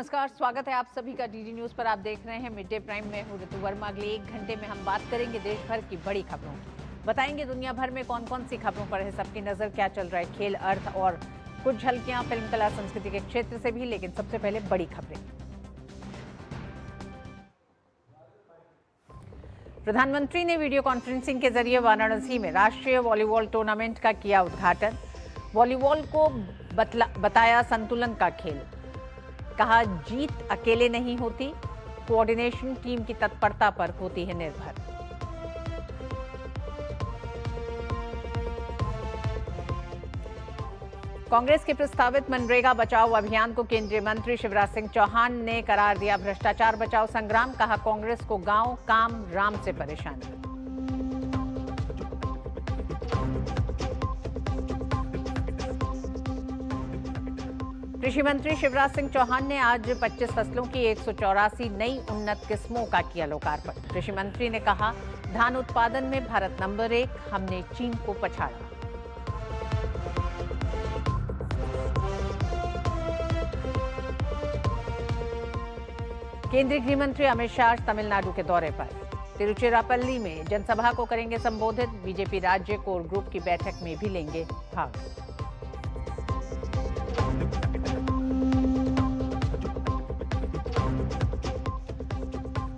नमस्कार, स्वागत है आप सभी का डीडी न्यूज पर। आप देख रहे हैं मिड डे प्राइम में हूं ऋतु वर्मा। अगले 1 घंटे में हम बात करेंगे देश भर की बड़ी खबरों की। बताएंगे दुनिया भर में कौन कौन सी खबरों पर है सबकी नजर, क्या चल रहा है खेल, अर्थ और कुछ झलकियां फिल्म कला संस्कृति के क्षेत्र से भी। लेकिन सबसे पहले बड़ी खबरें। प्रधानमंत्री ने वीडियो कॉन्फ्रेंसिंग के जरिए वाराणसी में राष्ट्रीय वॉलीबॉल टूर्नामेंट का किया उद्घाटन। वॉलीबॉल को बताया संतुलन का खेल। कहा, जीत अकेले नहीं होती, कोऑर्डिनेशन टीम की तत्परता पर होती है निर्भर। कांग्रेस के प्रस्तावित मनरेगा बचाओ अभियान को केंद्रीय मंत्री शिवराज सिंह चौहान ने करार दिया भ्रष्टाचार बचाओ संग्राम। कहा, कांग्रेस को गांव काम राम से परेशानी। कृषि मंत्री शिवराज सिंह चौहान ने आज 25 फसलों की 184 नई उन्नत किस्मों का किया लोकार्पण। कृषि मंत्री ने कहा, धान उत्पादन में भारत नंबर 1, हमने चीन को पछाड़ा। केंद्रीय गृह मंत्री अमित शाह तमिलनाडु के दौरे पर। तिरुचिरापल्ली में जनसभा को करेंगे संबोधित। बीजेपी राज्य कोर ग्रुप की बैठक में भी लेंगे भाग।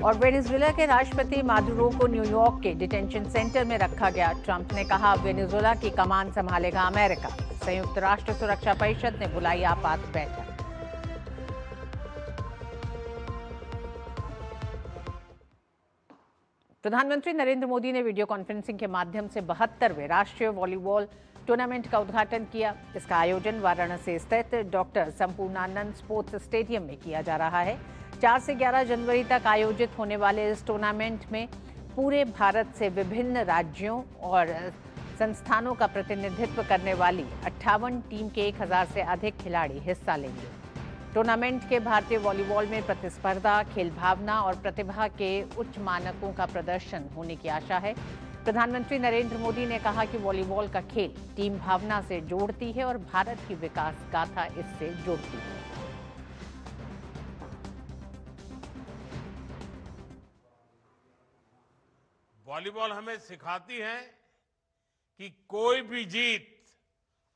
और वेनेजुएला के राष्ट्रपति मादुरो को न्यूयॉर्क के डिटेंशन सेंटर में रखा गया। ट्रंप ने कहा, वेनेजुएला की कमान संभालेगा अमेरिका। संयुक्त राष्ट्र सुरक्षा परिषद ने बुलाई आपात बैठक। प्रधानमंत्री नरेंद्र मोदी ने वीडियो कॉन्फ्रेंसिंग के माध्यम से 72वें राष्ट्रीय वॉलीबॉल टूर्नामेंट का उद्घाटन किया। इसका आयोजन वाराणसी स्थित डॉक्टर संपूर्णानंद स्पोर्ट्स स्टेडियम में किया जा रहा है। 4 से 11 जनवरी तक आयोजित होने वाले इस टूर्नामेंट में पूरे भारत से विभिन्न राज्यों और संस्थानों का प्रतिनिधित्व करने वाली 58 टीम के 1000 से अधिक खिलाड़ी हिस्सा लेंगे। टूर्नामेंट के भारतीय वॉलीबॉल में प्रतिस्पर्धा, खेल भावना और प्रतिभा के उच्च मानकों का प्रदर्शन होने की आशा है। प्रधानमंत्री नरेंद्र मोदी ने कहा कि वॉलीबॉल का खेल टीम भावना से जोड़ती है और भारत की विकास गाथा इससे जुड़ती है। वॉलीबॉल हमें सिखाती है कि कोई भी जीत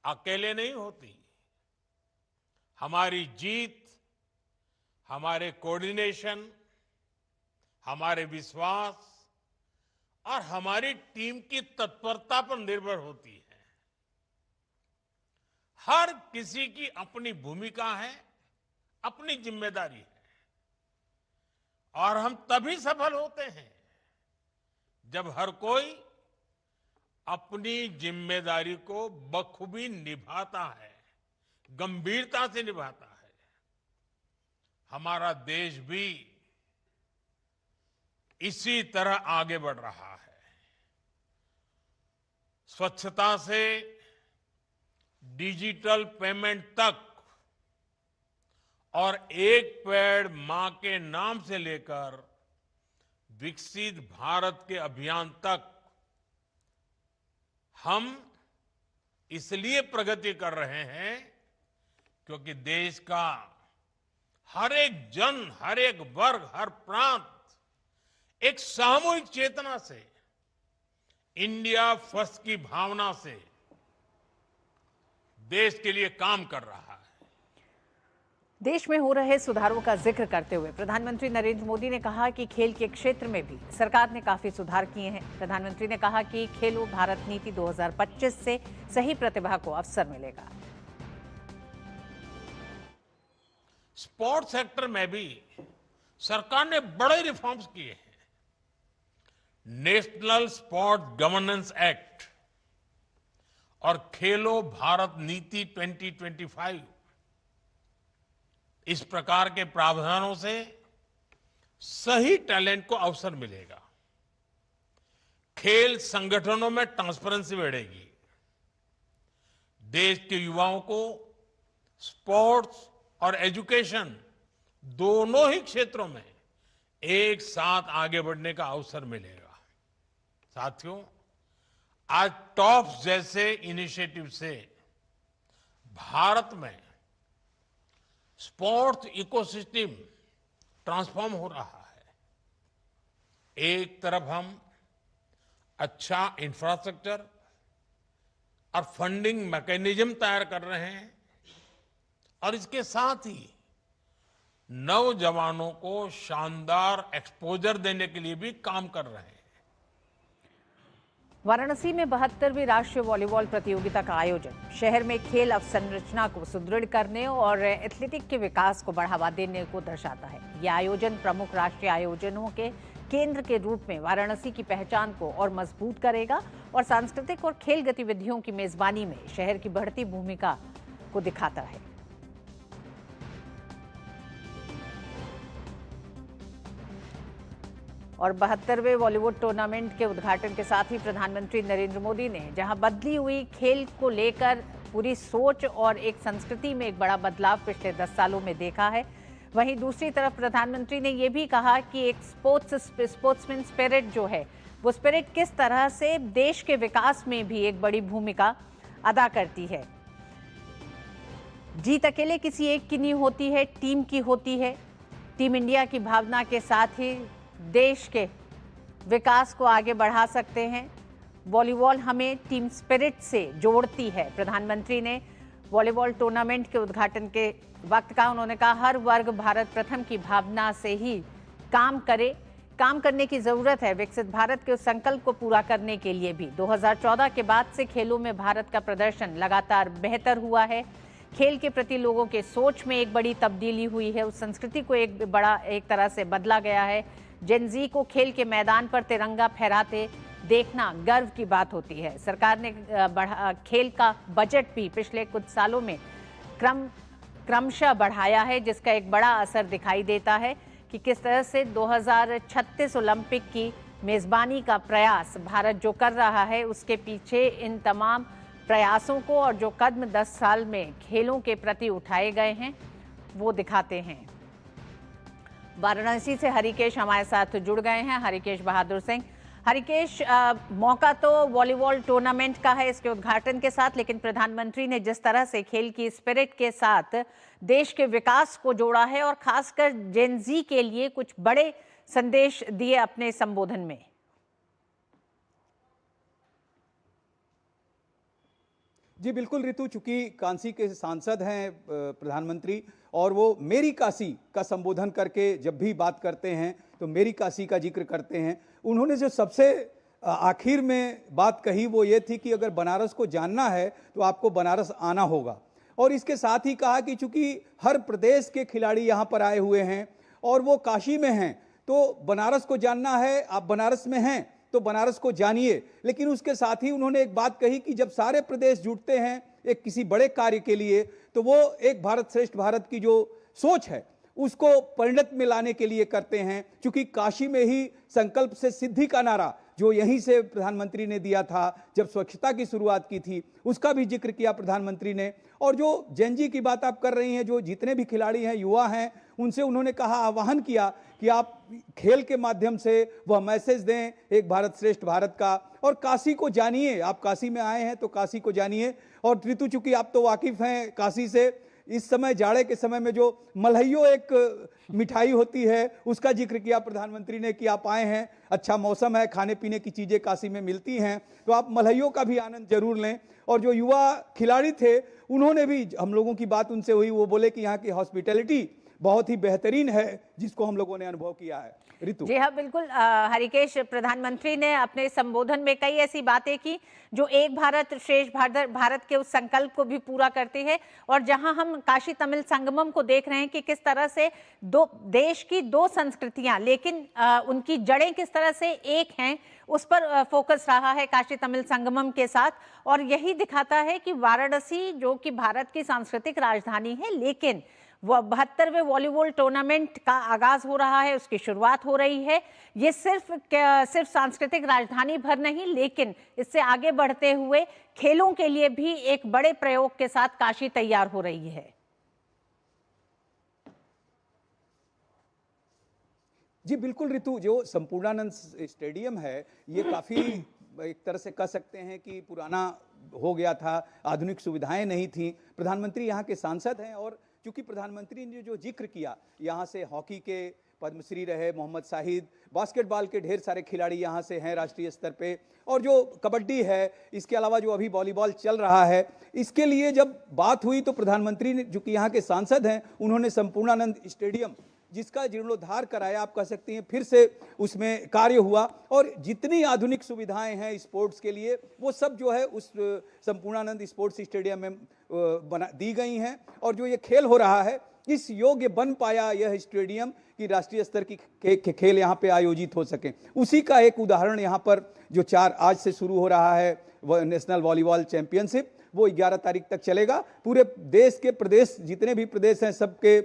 अकेले नहीं होती। हमारी जीत हमारे कोऑर्डिनेशन, हमारे विश्वास और हमारी टीम की तत्परता पर निर्भर होती है। हर किसी की अपनी भूमिका है, अपनी जिम्मेदारी है और हम तभी सफल होते हैं जब हर कोई अपनी जिम्मेदारी को बखूबी निभाता है, गंभीरता से निभाता है। हमारा देश भी इसी तरह आगे बढ़ रहा है। स्वच्छता से डिजिटल पेमेंट तक और एक पेड़ मां के नाम से लेकर विकसित भारत के अभियान तक हम इसलिए प्रगति कर रहे हैं क्योंकि देश का हर एक जन, हर एक वर्ग, हर प्रांत एक सामूहिक चेतना से, इंडिया फर्स्ट की भावना से देश के लिए काम कर रहा है। देश में हो रहे सुधारों का जिक्र करते हुए प्रधानमंत्री नरेंद्र मोदी ने कहा कि खेल के क्षेत्र में भी सरकार ने काफी सुधार किए हैं। प्रधानमंत्री ने कहा कि खेलो भारत नीति 2025 से सही प्रतिभा को अवसर मिलेगा। स्पोर्ट्स सेक्टर में भी सरकार ने बड़े रिफॉर्म्स किए हैं। नेशनल स्पोर्ट्स गवर्नेंस एक्ट और खेलो भारत नीति 2025, इस प्रकार के प्रावधानों से सही टैलेंट को अवसर मिलेगा। खेल संगठनों में ट्रांसपेरेंसी बढ़ेगी। देश के युवाओं को स्पोर्ट्स और एजुकेशन दोनों ही क्षेत्रों में एक साथ आगे बढ़ने का अवसर मिलेगा। साथियों, आज टॉप्स जैसे इनिशिएटिव से भारत में स्पोर्ट्स इकोसिस्टम ट्रांसफॉर्म हो रहा है। एक तरफ हम अच्छा इंफ्रास्ट्रक्चर और फंडिंग मैकेनिज्म तैयार कर रहे हैं और इसके साथ ही नौजवानों को शानदार एक्सपोजर देने के लिए भी काम कर रहे हैं। वाराणसी में 72वीं राष्ट्रीय वॉलीबॉल प्रतियोगिता का आयोजन शहर में खेल अवसंरचना को सुदृढ़ करने और एथलेटिक के विकास को बढ़ावा देने को दर्शाता है। यह आयोजन प्रमुख राष्ट्रीय आयोजनों के केंद्र के रूप में वाराणसी की पहचान को और मजबूत करेगा और सांस्कृतिक और खेल गतिविधियों की मेजबानी में शहर की बढ़ती भूमिका को दिखाता है। और 72वें बॉलीवुड टूर्नामेंट के उद्घाटन के साथ ही प्रधानमंत्री नरेंद्र मोदी ने जहां बदली हुई खेल को लेकर पूरी सोच और एक संस्कृति में एक बड़ा बदलाव पिछले 10 सालों में देखा है, वहीं दूसरी तरफ प्रधानमंत्री ने यह भी कहा कि एक स्पोर्ट्समैन स्पिरिट जो है वो स्पिरिट किस तरह से देश के विकास में भी एक बड़ी भूमिका अदा करती है। जीत अकेले किसी एक की नहीं होती है, टीम की होती है। टीम इंडिया की भावना के साथ ही देश के विकास को आगे बढ़ा सकते हैं। वॉलीबॉल हमें टीम स्पिरिट से जोड़ती है। प्रधानमंत्री ने वॉलीबॉल टूर्नामेंट के उद्घाटन के वक्त कहा, उन्होंने कहा हर वर्ग भारत प्रथम की भावना से ही काम करने की जरूरत है। विकसित भारत के उस संकल्प को पूरा करने के लिए भी 2014 के बाद से खेलों में भारत का प्रदर्शन लगातार बेहतर हुआ है। खेल के प्रति लोगों के सोच में एक बड़ी तब्दीली हुई है। उस संस्कृति को एक तरह से बदला गया है। जेन जी को खेल के मैदान पर तिरंगा फहराते देखना गर्व की बात होती है। सरकार ने खेल का बजट भी पिछले कुछ सालों में क्रमशः बढ़ाया है, जिसका एक बड़ा असर दिखाई देता है कि किस तरह से 2036 ओलंपिक की मेजबानी का प्रयास भारत जो कर रहा है, उसके पीछे इन तमाम प्रयासों को और जो कदम 10 साल में खेलों के प्रति उठाए गए हैं वो दिखाते हैं। वाराणसी से हरिकेश हमारे साथ जुड़ गए हैं। हरिकेश बहादुर सिंह। हरिकेश, मौका तो वॉलीबॉल टूर्नामेंट का है इसके उद्घाटन के साथ, लेकिन प्रधानमंत्री ने जिस तरह से खेल की स्पिरिट के साथ देश के विकास को जोड़ा है और खासकर जेन जी के लिए कुछ बड़े संदेश दिए अपने संबोधन में। जी बिल्कुल ऋतु, चूंकि कांसी के सांसद हैं प्रधानमंत्री और वो मेरी काशी का संबोधन करके जब भी बात करते हैं तो मेरी काशी का जिक्र करते हैं। उन्होंने जो सबसे आखिर में बात कही वो ये थी कि अगर बनारस को जानना है तो आपको बनारस आना होगा। और इसके साथ ही कहा कि चूंकि हर प्रदेश के खिलाड़ी यहाँ पर आए हुए हैं और वो काशी में हैं, तो बनारस को जानना है, आप बनारस में हैं तो बनारस को जानिए। लेकिन उसके साथ ही उन्होंने एक बात कही कि जब सारे प्रदेश जुटते हैं एक किसी बड़े कार्य के लिए तो वो एक भारत श्रेष्ठ भारत की जो सोच है उसको परिणत में लाने के लिए करते हैं। क्योंकि काशी में ही संकल्प से सिद्धि का नारा जो यहीं से प्रधानमंत्री ने दिया था जब स्वच्छता की शुरुआत की थी, उसका भी जिक्र किया प्रधानमंत्री ने। और जो जेन जी की बात आप कर रही हैं, जो जितने भी खिलाड़ी हैं, युवा हैं, उनसे उन्होंने कहा, आह्वान किया कि आप खेल के माध्यम से वह मैसेज दें एक भारत श्रेष्ठ भारत का, और काशी को जानिए। आप काशी में आए हैं तो काशी को जानिए। और ऋतु, चूंकि आप तो वाकिफ हैं काशी से, इस समय जाड़े के समय में जो मलहइयो एक मिठाई होती है उसका जिक्र किया प्रधानमंत्री ने कि आप आए हैं, अच्छा मौसम है, खाने पीने की चीजें काशी में मिलती हैं, तो आप मलहइयो का भी आनंद जरूर लें। और जो युवा खिलाड़ी थे उन्होंने भी, हम लोगों की बात उनसे हुई, वो बोले कि यहाँ की हॉस्पिटैलिटी बहुत ही बेहतरीन है जिसको हम लोगों ने अनुभव किया है। ऋतु जी हाँ, बिल्कुल हरिकेश, प्रधानमंत्री ने अपने संबोधन में कई ऐसी बातें की जो एक भारत श्रेष्ठ भारत के उस संकल्प को भी पूरा करती है। और जहां हम काशी तमिल संगमम को देख रहे हैं कि किस तरह से दो देश की दो संस्कृतियां, लेकिन उनकी जड़ें किस तरह से एक हैं, उस पर फोकस रहा है काशी तमिल संगमम के साथ। और यही दिखाता है कि वाराणसी जो कि भारत की सांस्कृतिक राजधानी है, लेकिन वो 72वें वॉलीबॉल टूर्नामेंट का आगाज हो रहा है, उसकी शुरुआत हो रही है। ये सिर्फ सांस्कृतिक राजधानी भर नहीं, लेकिन इससे आगे बढ़ते हुए खेलों के लिए भी एक बड़े प्रयोग के साथ काशी तैयार हो रही है। जी बिल्कुल ऋतु, जो संपूर्णानंद स्टेडियम है ये काफी एक तरह से कह सकते हैं कि पुराना हो गया था, आधुनिक सुविधाएं नहीं थी। प्रधानमंत्री यहाँ के सांसद हैं और क्योंकि प्रधानमंत्री ने जो जिक्र किया, यहाँ से हॉकी के पद्मश्री रहे मोहम्मद शाहिद, बास्केटबॉल के ढेर सारे खिलाड़ी यहाँ से हैं राष्ट्रीय स्तर पे, और जो कबड्डी है, इसके अलावा जो अभी वॉलीबॉल चल रहा है, इसके लिए जब बात हुई तो प्रधानमंत्री ने, जो कि यहाँ के सांसद हैं, उन्होंने संपूर्णानंद स्टेडियम जिसका जीर्णोद्धार कराया, आप कह सकती हैं, फिर से उसमें कार्य हुआ, और जितनी आधुनिक सुविधाएं हैं स्पोर्ट्स के लिए वो सब जो है उस संपूर्णानंद स्पोर्ट्स स्टेडियम में बना दी गई हैं। और जो ये खेल हो रहा है, इस योग्य बन पाया यह स्टेडियम कि राष्ट्रीय स्तर की खेल यहाँ पे आयोजित हो सके। उसी का एक उदाहरण यहाँ पर जो आज से शुरू हो रहा है नेशनल वॉलीबॉल चैंपियनशिप, वो 11 तारीख तक चलेगा। पूरे देश के प्रदेश, जितने भी प्रदेश हैं, सबके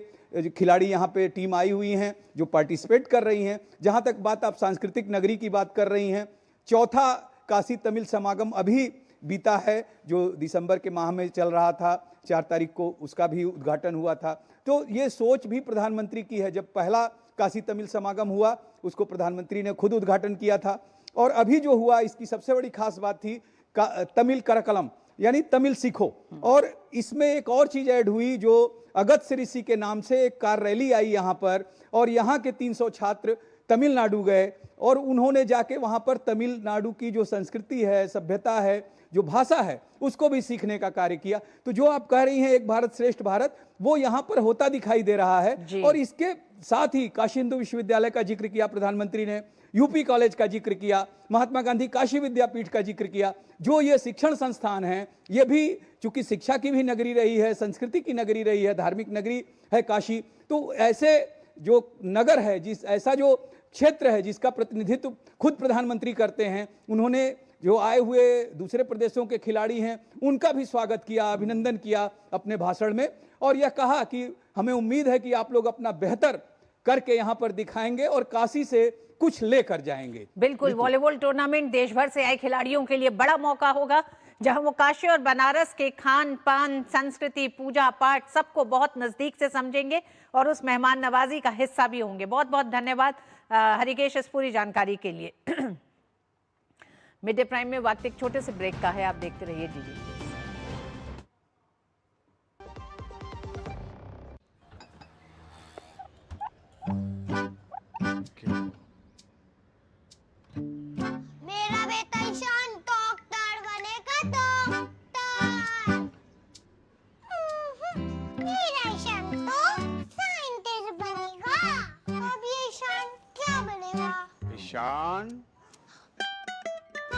खिलाड़ी यहाँ पे टीम आई हुई हैं जो पार्टिसिपेट कर रही हैं। जहाँ तक बात आप सांस्कृतिक नगरी की बात कर रही हैं, चौथा काशी तमिल समागम अभी बीता है, जो दिसंबर के माह में चल रहा था, 4 तारीख को उसका भी उद्घाटन हुआ था। तो ये सोच भी प्रधानमंत्री की है। जब पहला काशी तमिल समागम हुआ, उसको प्रधानमंत्री ने खुद उद्घाटन किया था, और अभी जो हुआ, इसकी सबसे बड़ी खास बात थी तमिल करकलम, यानी तमिल सीखो। और इसमें एक और चीज ऐड हुई, जो अगस्त्य ऋषि के नाम से एक कार रैली आई यहाँ पर, और यहाँ के 300 छात्र तमिलनाडु गए, और उन्होंने जाके वहाँ पर तमिलनाडु की जो संस्कृति है, सभ्यता है, जो भाषा है, उसको भी सीखने का कार्य किया। तो जो आप कह रही हैं एक भारत श्रेष्ठ भारत, वो यहाँ पर होता दिखाई दे रहा है। और इसके साथ ही काशी हिंदू विश्वविद्यालय का जिक्र किया प्रधानमंत्री ने, यूपी कॉलेज का जिक्र किया, महात्मा गांधी काशी विद्यापीठ का जिक्र किया। जो ये शिक्षण संस्थान हैं, ये भी चूंकि शिक्षा की भी नगरी रही है, संस्कृति की नगरी रही है, धार्मिक नगरी है काशी, तो ऐसे जो नगर है, ऐसा जो क्षेत्र है जिसका प्रतिनिधित्व खुद प्रधानमंत्री करते हैं, उन्होंने जो आए हुए दूसरे प्रदेशों के खिलाड़ी हैं उनका भी स्वागत किया, अभिनंदन किया अपने भाषण में, और यह कहा कि हमें उम्मीद है कि आप लोग अपना बेहतर करके यहाँ पर दिखाएंगे और काशी से कुछ लेकर जाएंगे। बिल्कुल, वॉलीबॉल टूर्नामेंट देश भर से आए खिलाड़ियों के लिए बड़ा मौका होगा, जहां वो काशी और बनारस के खान पान, संस्कृति, पूजा पाठ सबको बहुत नजदीक से समझेंगे और उस मेहमान नवाजी का हिस्सा भी होंगे। बहुत बहुत धन्यवाद हरिकेश इस पूरी जानकारी के लिए। मिड डे प्राइम में वक्त एक छोटे से ब्रेक का है, आप देखते रहिए डीडी। मेरा बेटा ईशान डॉक्टर बनेगा, डॉक्टर। मेरा ईशान तो साइंटिस्ट बनेगा। अब ये ईशान क्या बनेगा?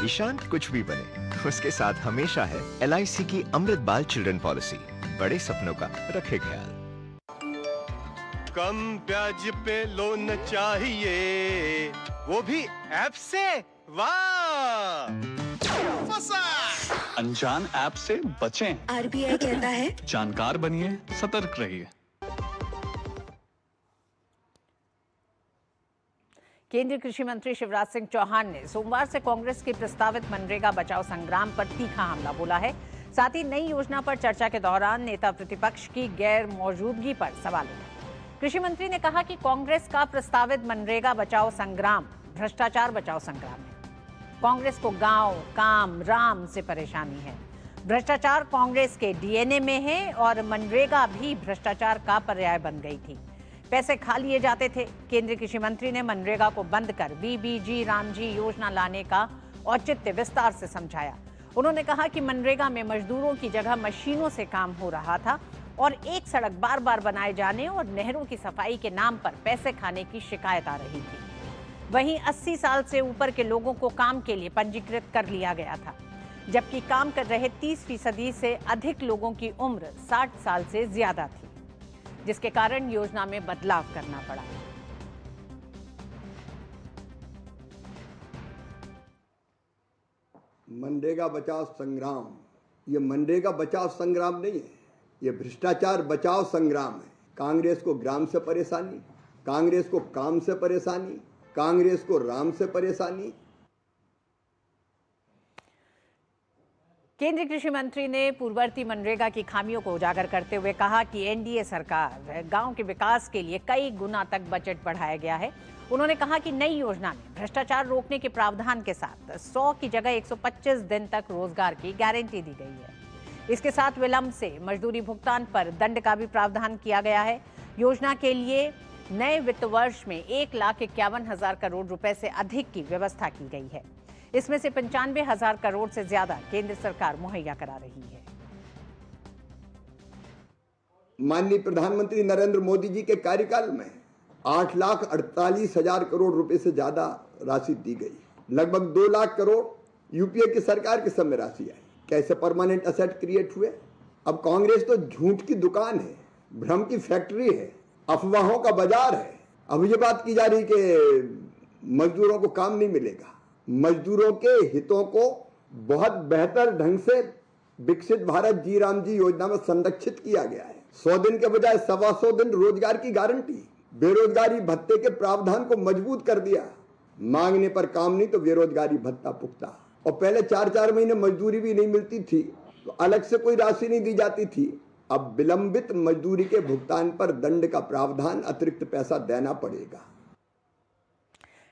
ईशान कुछ भी बने, उसके साथ हमेशा है LIC की अमृत बाल चिल्ड्रन पॉलिसी। बड़े सपनों का रखे ख्याल। कम ब्याज पे लोन चाहिए, वो भी ऐप से। वाह, फंसा। अनजान ऐप से बचें। RBI कहता है जानकार बनिए, सतर्क रहिए। केंद्रीय कृषि मंत्री शिवराज सिंह चौहान ने सोमवार से कांग्रेस की प्रस्तावित मनरेगा बचाओ संग्राम पर तीखा हमला बोला है। साथ ही नई योजना पर चर्चा के दौरान नेता प्रतिपक्ष की गैर मौजूदगी पर सवाल उठाए। कृषि मंत्री ने कहा कि कांग्रेस का प्रस्तावित मनरेगा बचाओ संग्राम भ्रष्टाचार बचाओ संग्राम है। कांग्रेस को गांव, काम, राम से परेशानी है। भ्रष्टाचार कांग्रेस के DNA में है और मनरेगा भी भ्रष्टाचार का पर्याय बन गई थी। पैसे खा लिए जाते थे। केंद्रीय कृषि मंत्री ने मनरेगा को बंद कर BBG रामजी योजना लाने का औचित्य विस्तार से समझाया। उन्होंने कहा कि मनरेगा में मजदूरों की जगह मशीनों से काम हो रहा था और एक सड़क बार बार बनाए जाने और नहरों की सफाई के नाम पर पैसे खाने की शिकायत आ रही थी। वहीं 80 साल से ऊपर के लोगों को काम के लिए पंजीकृत कर लिया गया था, जबकि काम कर रहे 30% से अधिक लोगों की उम्र 60 साल से ज्यादा थी, जिसके कारण योजना में बदलाव करना पड़ा। मनरेगा बचाओ संग्राम, ये मनरेगा बचाओ संग्राम नहीं है, ये भ्रष्टाचार बचाओ संग्राम है। कांग्रेस को ग्राम से परेशानी, कांग्रेस को काम से परेशानी, कांग्रेस को राम से परेशानी। केंद्रीय कृषि मंत्री ने पूर्ववर्ती मनरेगा की खामियों को उजागर करते हुए कहा कि NDA सरकार गांव के विकास के लिए कई गुना तक बजट बढ़ाया गया है। उन्होंने कहा कि नई योजना में भ्रष्टाचार रोकने के प्रावधान के साथ 100 की जगह 125 दिन तक रोजगार की गारंटी दी गई है। इसके साथ विलंब से मजदूरी भुगतान पर दंड का भी प्रावधान किया गया है। योजना के लिए नए वित्त वर्ष में 1,51,000 करोड़ रुपए से अधिक की व्यवस्था की गई है। इसमें से 95,000 करोड़ से ज्यादा केंद्र सरकार मुहैया करा रही है। माननीय प्रधानमंत्री नरेंद्र मोदी जी के कार्यकाल में 8,48,000 करोड़ रुपए से ज्यादा राशि दी गई। लगभग 2 लाख करोड़ यूपीए की सरकार के समय राशि आई। कैसे परमानेंट असेट क्रिएट हुए? अब कांग्रेस तो झूठ की दुकान है, भ्रम की फैक्ट्री है, अफवाहों का बाजार है। अब ये बात की जा रही कि मजदूरों को काम नहीं मिलेगा। मजदूरों के हितों को बहुत बेहतर ढंग से विकसित भारत जी राम जी योजना में संरक्षित किया गया है। 100 दिन के बजाय 125 दिन रोजगार की गारंटी, बेरोजगारी भत्ते के प्रावधान को मजबूत कर दिया। मांगने पर काम नहीं तो बेरोजगारी भत्ता पुख्ता। और पहले 4-4 महीने मजदूरी भी नहीं मिलती थी तो अलग से कोई राशि नहीं दी जाती थी। अब विलंबित मजदूरी के भुगतान पर दंड का प्रावधान, अतिरिक्त पैसा देना पड़ेगा।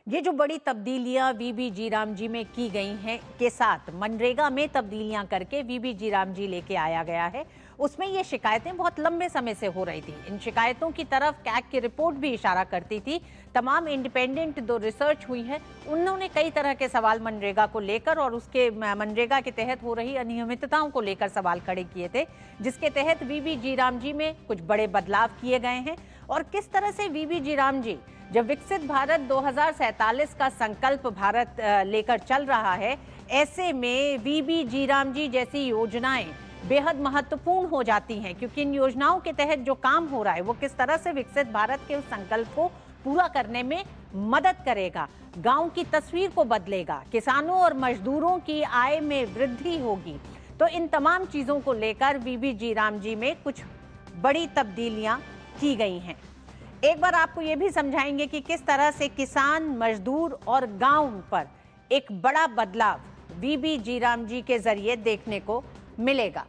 ये जो बड़ी तब्दीलियां वीबी जी राम जी में की गई हैं के साथ मनरेगा में तब्दीलियां करके वीबी जी राम जी लेके आया गया है, उसमें ये शिकायतें बहुत लंबे समय से हो रही थी। इन शिकायतों की तरफ कैग की रिपोर्ट भी इशारा करती थी। तमाम इंडिपेंडेंट जो रिसर्च हुई है उन्होंने कई तरह के सवाल मनरेगा को लेकर और उसके मनरेगा के तहत हो रही अनियमितताओं को लेकर सवाल खड़े किए थे, जिसके तहत वीबी जी राम जी में कुछ बड़े बदलाव किए गए हैं। और किस तरह से वीबी जी राम जी जब विकसित भारत 2047 का संकल्प भारत लेकर चल रहा है, ऐसे में वीबी जी राम जी जैसी योजनाएं बेहद महत्वपूर्ण हो जाती हैं, क्योंकि इन योजनाओं के तहत जो काम हो रहा है वो किस तरह से विकसित भारत के उस संकल्प को पूरा करने में मदद करेगा, गांव की तस्वीर को बदलेगा, किसानों और मजदूरों की आय में वृद्धि होगी। तो इन तमाम चीजों को लेकर वीबी जी राम जी में कुछ बड़ी तब्दीलियां की गई हैं। एक बार आपको ये भी समझाएंगे कि किस तरह से किसान, मजदूर और गांव पर एक बड़ा बदलाव वीबी जी राम जी के जरिए देखने को मिलेगा।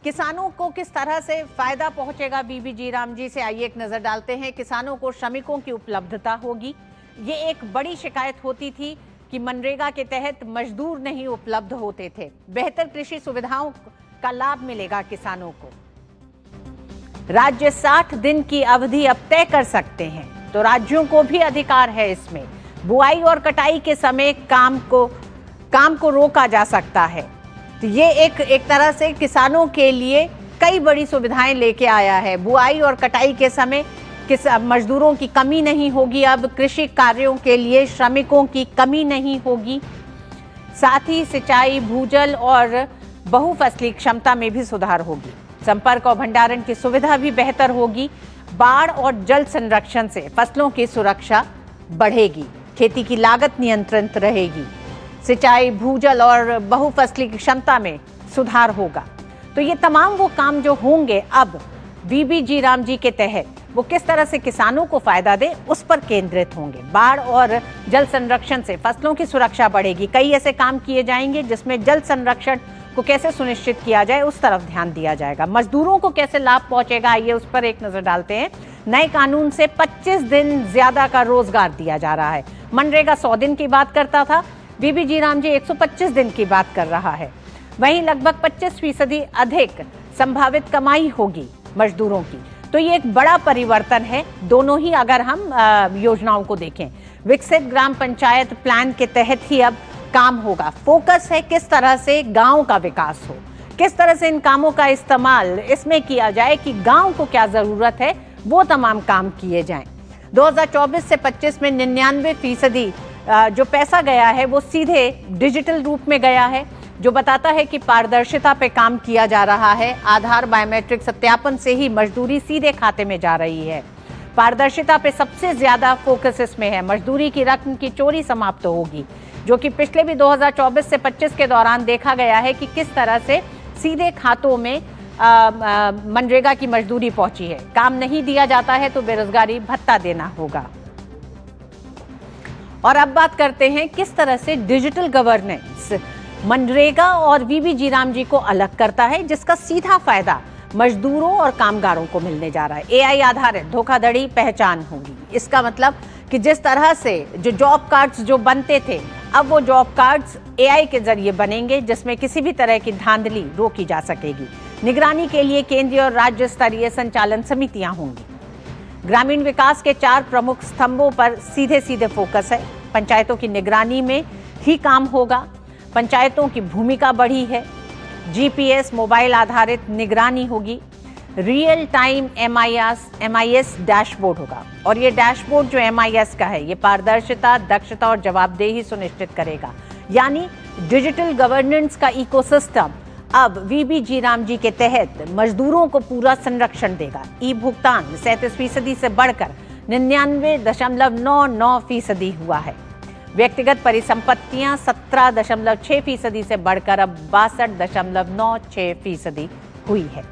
किसानों को किस तरह से फायदा पहुंचेगा वीबी जी राम जी से, आइए एक नजर डालते हैं। किसानों को श्रमिकों की उपलब्धता होगी। ये एक बड़ी शिकायत होती थी कि मनरेगा के तहत मजदूर नहीं उपलब्ध होते थे। बेहतर कृषि सुविधाओं का लाभ मिलेगा किसानों को। राज्य 60 दिन की अवधि अब तय कर सकते हैं, तो राज्यों को भी अधिकार है इसमें। बुआई और कटाई के समय काम को रोका जा सकता है। तो ये एक तरह से किसानों के लिए कई बड़ी सुविधाएं लेके आया है। बुआई और कटाई के समय मजदूरों की कमी नहीं होगी। अब कृषि कार्यों के लिए श्रमिकों की कमी नहीं होगी। साथ ही सिंचाई, भूजल और बहुफसली क्षमता में भी सुधार होगी। संपर्क और भंडारण की सुविधा भी बेहतर होगी। बाढ़ और जल संरक्षण से फसलों की सुरक्षा बढ़ेगी। खेती की लागत नियंत्रित रहेगी। सिंचाई, भूजल और बहुफसली की क्षमता में सुधार होगा। तो ये तमाम वो काम जो होंगे अब वीबी जी राम जी के तहत, वो किस तरह से किसानों को फायदा दे उस पर केंद्रित होंगे। बाढ़ और जल संरक्षण से फसलों की सुरक्षा बढ़ेगी। कई ऐसे काम किए जाएंगे जिसमें जल संरक्षण को कैसे सुनिश्चित किया जाए उस तरफ ध्यान दिया जाएगा। मजदूरों को कैसे लाभ पहुंचेगा, आइए उस पर एक नजर डालते हैं। नए कानून से 25 दिन ज्यादा का रोजगार दिया जा रहा है। मनरेगा 100 दिन की बात करता था, वीबी जी राम जी 125 दिन की बात कर रहा है। वहीं लगभग 25% अधिक संभावित कमाई होगी मजदूरों की। तो ये एक बड़ा परिवर्तन है दोनों ही, अगर हम योजनाओं को देखें। विकसित ग्राम पंचायत प्लान के तहत ही अब काम होगा। फोकस है किस तरह से गांव का विकास हो, किस तरह से इन कामों का इस्तेमाल इसमें किया जाए कि गांव को क्या जरूरत है वो तमाम काम किए जाएं। 2024 से 25 में 99% जो पैसा गया है वो सीधे डिजिटल रूप में गया है, जो बताता है कि पारदर्शिता पे काम किया जा रहा है। आधार बायोमेट्रिक सत्यापन से ही मजदूरी सीधे खाते में जा रही है। पारदर्शिता पे सबसे ज्यादा फोकस इसमें है। मजदूरी की रकम की चोरी समाप्त होगी, जो कि पिछले भी 2024 से 25 के दौरान देखा गया है कि किस तरह से सीधे खातों में मनरेगा की मजदूरी पहुंची है। काम नहीं दिया जाता है तो बेरोजगारी भत्ता देना होगा। और अब बात करते हैं किस तरह से डिजिटल गवर्नेंस मनरेगा और वीबी जी राम जी को अलग करता है, जिसका सीधा फायदा मजदूरों और कामगारों को मिलने जा रहा है। एआई आधारित धोखाधड़ी पहचान होगी। इसका मतलब कि जिस तरह से जो जॉब कार्ड्स जो बनते थे, अब वो जॉब कार्ड्स एआई के जरिए बनेंगे, जिसमें किसी भी तरह की धांधली रोकी जा सकेगी। निगरानी के लिए केंद्रीय और राज्य स्तरीय संचालन समितियां होंगी। ग्रामीण विकास के 4 प्रमुख स्तंभों पर सीधे सीधे फोकस है। पंचायतों की निगरानी में ही काम होगा। पंचायतों की भूमिका बढ़ी है। जीपीएस मोबाइल आधारित निगरानी होगी। रियल टाइम MIS डैशबोर्ड होगा और ये डैशबोर्ड जो MIS का है ये पारदर्शिता, दक्षता और जवाबदेही सुनिश्चित करेगा। यानी डिजिटल गवर्नेंस का इकोसिस्टम अब VBG राम जी के तहत मजदूरों को पूरा संरक्षण देगा। ई भुगतान 37% से बढ़कर 99.99% हुआ है। व्यक्तिगत परिसंपत्तियां 17.6% से बढ़कर अब 62.96% हुई है।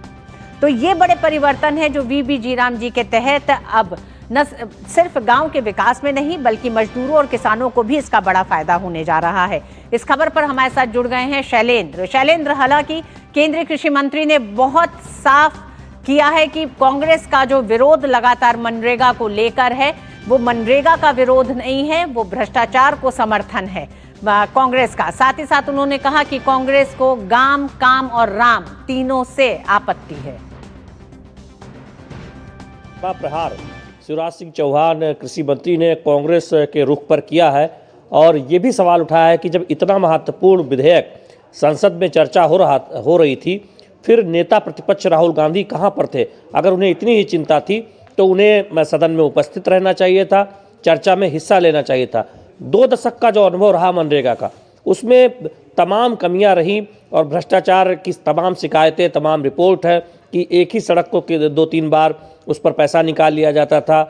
तो ये बड़े परिवर्तन है जो VBG राम जी के तहत अब न सिर्फ गांव के विकास में नहीं बल्कि मजदूरों और किसानों को भी इसका बड़ा फायदा होने जा रहा है। इस खबर पर हमारे साथ जुड़ गए हैं शैलेंद्र। हालांकि केंद्रीय कृषि मंत्री ने बहुत साफ किया है कि कांग्रेस का जो विरोध लगातार मनरेगा को लेकर है वो मनरेगा का विरोध नहीं है, वो भ्रष्टाचार को समर्थन है कांग्रेस का। साथ ही साथ उन्होंने कहा कि कांग्रेस को गांव, काम और राम तीनों से आपत्ति है। प्रहार शिवराज सिंह चौहान कृषि मंत्री ने कांग्रेस के रुख पर किया है और ये भी सवाल उठाया है कि जब इतना महत्वपूर्ण विधेयक संसद में चर्चा हो रही थी, फिर नेता प्रतिपक्ष राहुल गांधी कहां पर थे? अगर उन्हें इतनी ही चिंता थी तो उन्हें सदन में उपस्थित रहना चाहिए था, चर्चा में हिस्सा लेना चाहिए था। 2 दशक का जो अनुभव रहा मनरेगा का, उसमें तमाम कमियां रहीं और भ्रष्टाचार की तमाम शिकायतें, तमाम रिपोर्ट है कि एक ही सड़क को 2-3 बार उस पर पैसा निकाल लिया जाता था।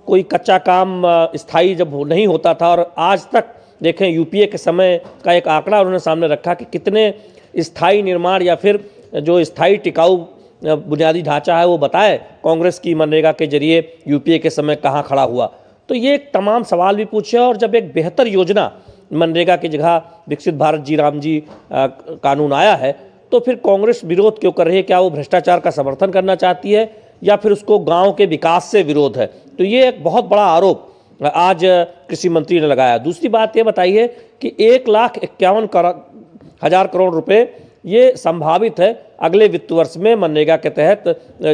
कोई कच्चा काम स्थायी जब नहीं होता था। और आज तक देखें यूपीए के समय का एक आंकड़ा उन्होंने सामने रखा कि कितने स्थायी निर्माण या फिर जो स्थायी टिकाऊ बुनियादी ढांचा है वो बताए कांग्रेस की मनरेगा के जरिए यूपीए के समय कहाँ खड़ा हुआ। तो ये तमाम सवाल भी पूछे और जब एक बेहतर योजना मनरेगा की जगह विकसित भारत जी राम जी कानून आया है तो फिर कांग्रेस विरोध क्यों कर रही है? क्या वो भ्रष्टाचार का समर्थन करना चाहती है या फिर उसको गांव के विकास से विरोध है? तो ये एक बहुत बड़ा आरोप आज कृषि मंत्री ने लगाया। दूसरी बात ये बताइए कि 1,51,000 करोड़ रुपए ये संभावित है अगले वित्त वर्ष में मनरेगा के तहत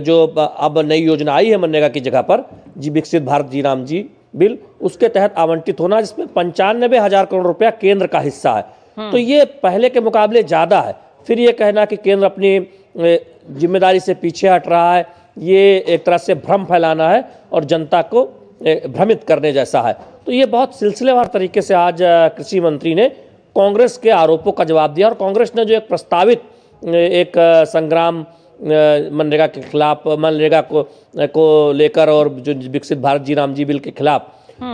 जो अब नई योजना आई है मनरेगा की जगह पर जी विकसित भारत जी राम जी बिल, उसके तहत आवंटित होना, जिसमें 95,000 करोड़ रुपया केंद्र का हिस्सा है। तो ये पहले के मुकाबले ज़्यादा है। फिर ये कहना कि केंद्र अपनी जिम्मेदारी से पीछे हट रहा है, ये एक तरह से भ्रम फैलाना है और जनता को भ्रमित करने जैसा है। तो ये बहुत सिलसिलेवार तरीके से आज कृषि मंत्री ने कांग्रेस के आरोपों का जवाब दिया और कांग्रेस ने जो एक प्रस्तावित एक संग्राम मनरेगा के खिलाफ, मनरेगा को लेकर और जो विकसित भारत जी राम जी बिल के खिलाफ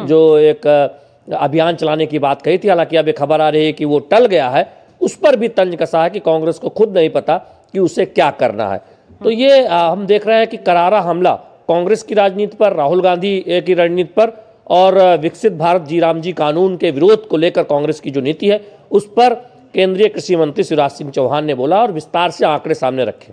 जो एक अभियान चलाने की बात कही थी, हालांकि अब एक खबर आ रही है कि वो टल गया है, उस पर भी तंज कसा है कि कांग्रेस को खुद नहीं पता कि उसे क्या करना है। तो ये हम देख रहे हैं कि करारा हमला कांग्रेस की राजनीति पर, राहुल गांधी की रणनीति पर और विकसित भारत जी राम जी कानून के विरोध को लेकर कांग्रेस की जो नीति है उस पर केंद्रीय कृषि मंत्री शिवराज सिंह चौहान ने बोला और विस्तार से आंकड़े सामने रखे।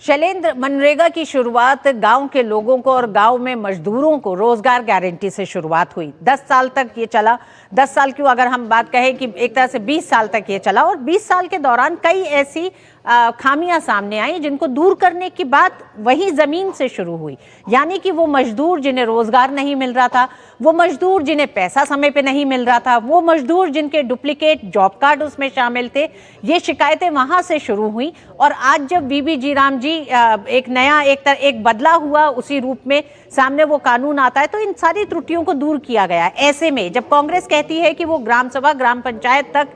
शैलेंद्र, मनरेगा की शुरुआत गांव के लोगों को और गांव में मजदूरों को रोजगार गारंटी से शुरुआत हुई। 10 साल तक ये चला। 10 साल क्यों, अगर हम बात कहें कि एक तरह से 20 साल तक ये चला और 20 साल के दौरान कई ऐसी खामियां सामने आई जिनको दूर करने की बात वही जमीन से शुरू हुई। यानी कि वो मजदूर जिन्हें रोजगार नहीं मिल रहा था, वो मजदूर जिन्हें पैसा समय पे नहीं मिल रहा था, वो मजदूर जिनके डुप्लीकेट जॉब कार्ड उसमें शामिल थे, ये शिकायतें वहां से शुरू हुई। और आज जब VBG राम जी एक नया एक बदला हुआ उसी रूप में सामने वो कानून आता है तो इन सारी त्रुटियों को दूर किया गया। ऐसे में जब कांग्रेस कहती है कि वो ग्राम सभा, ग्राम पंचायत तक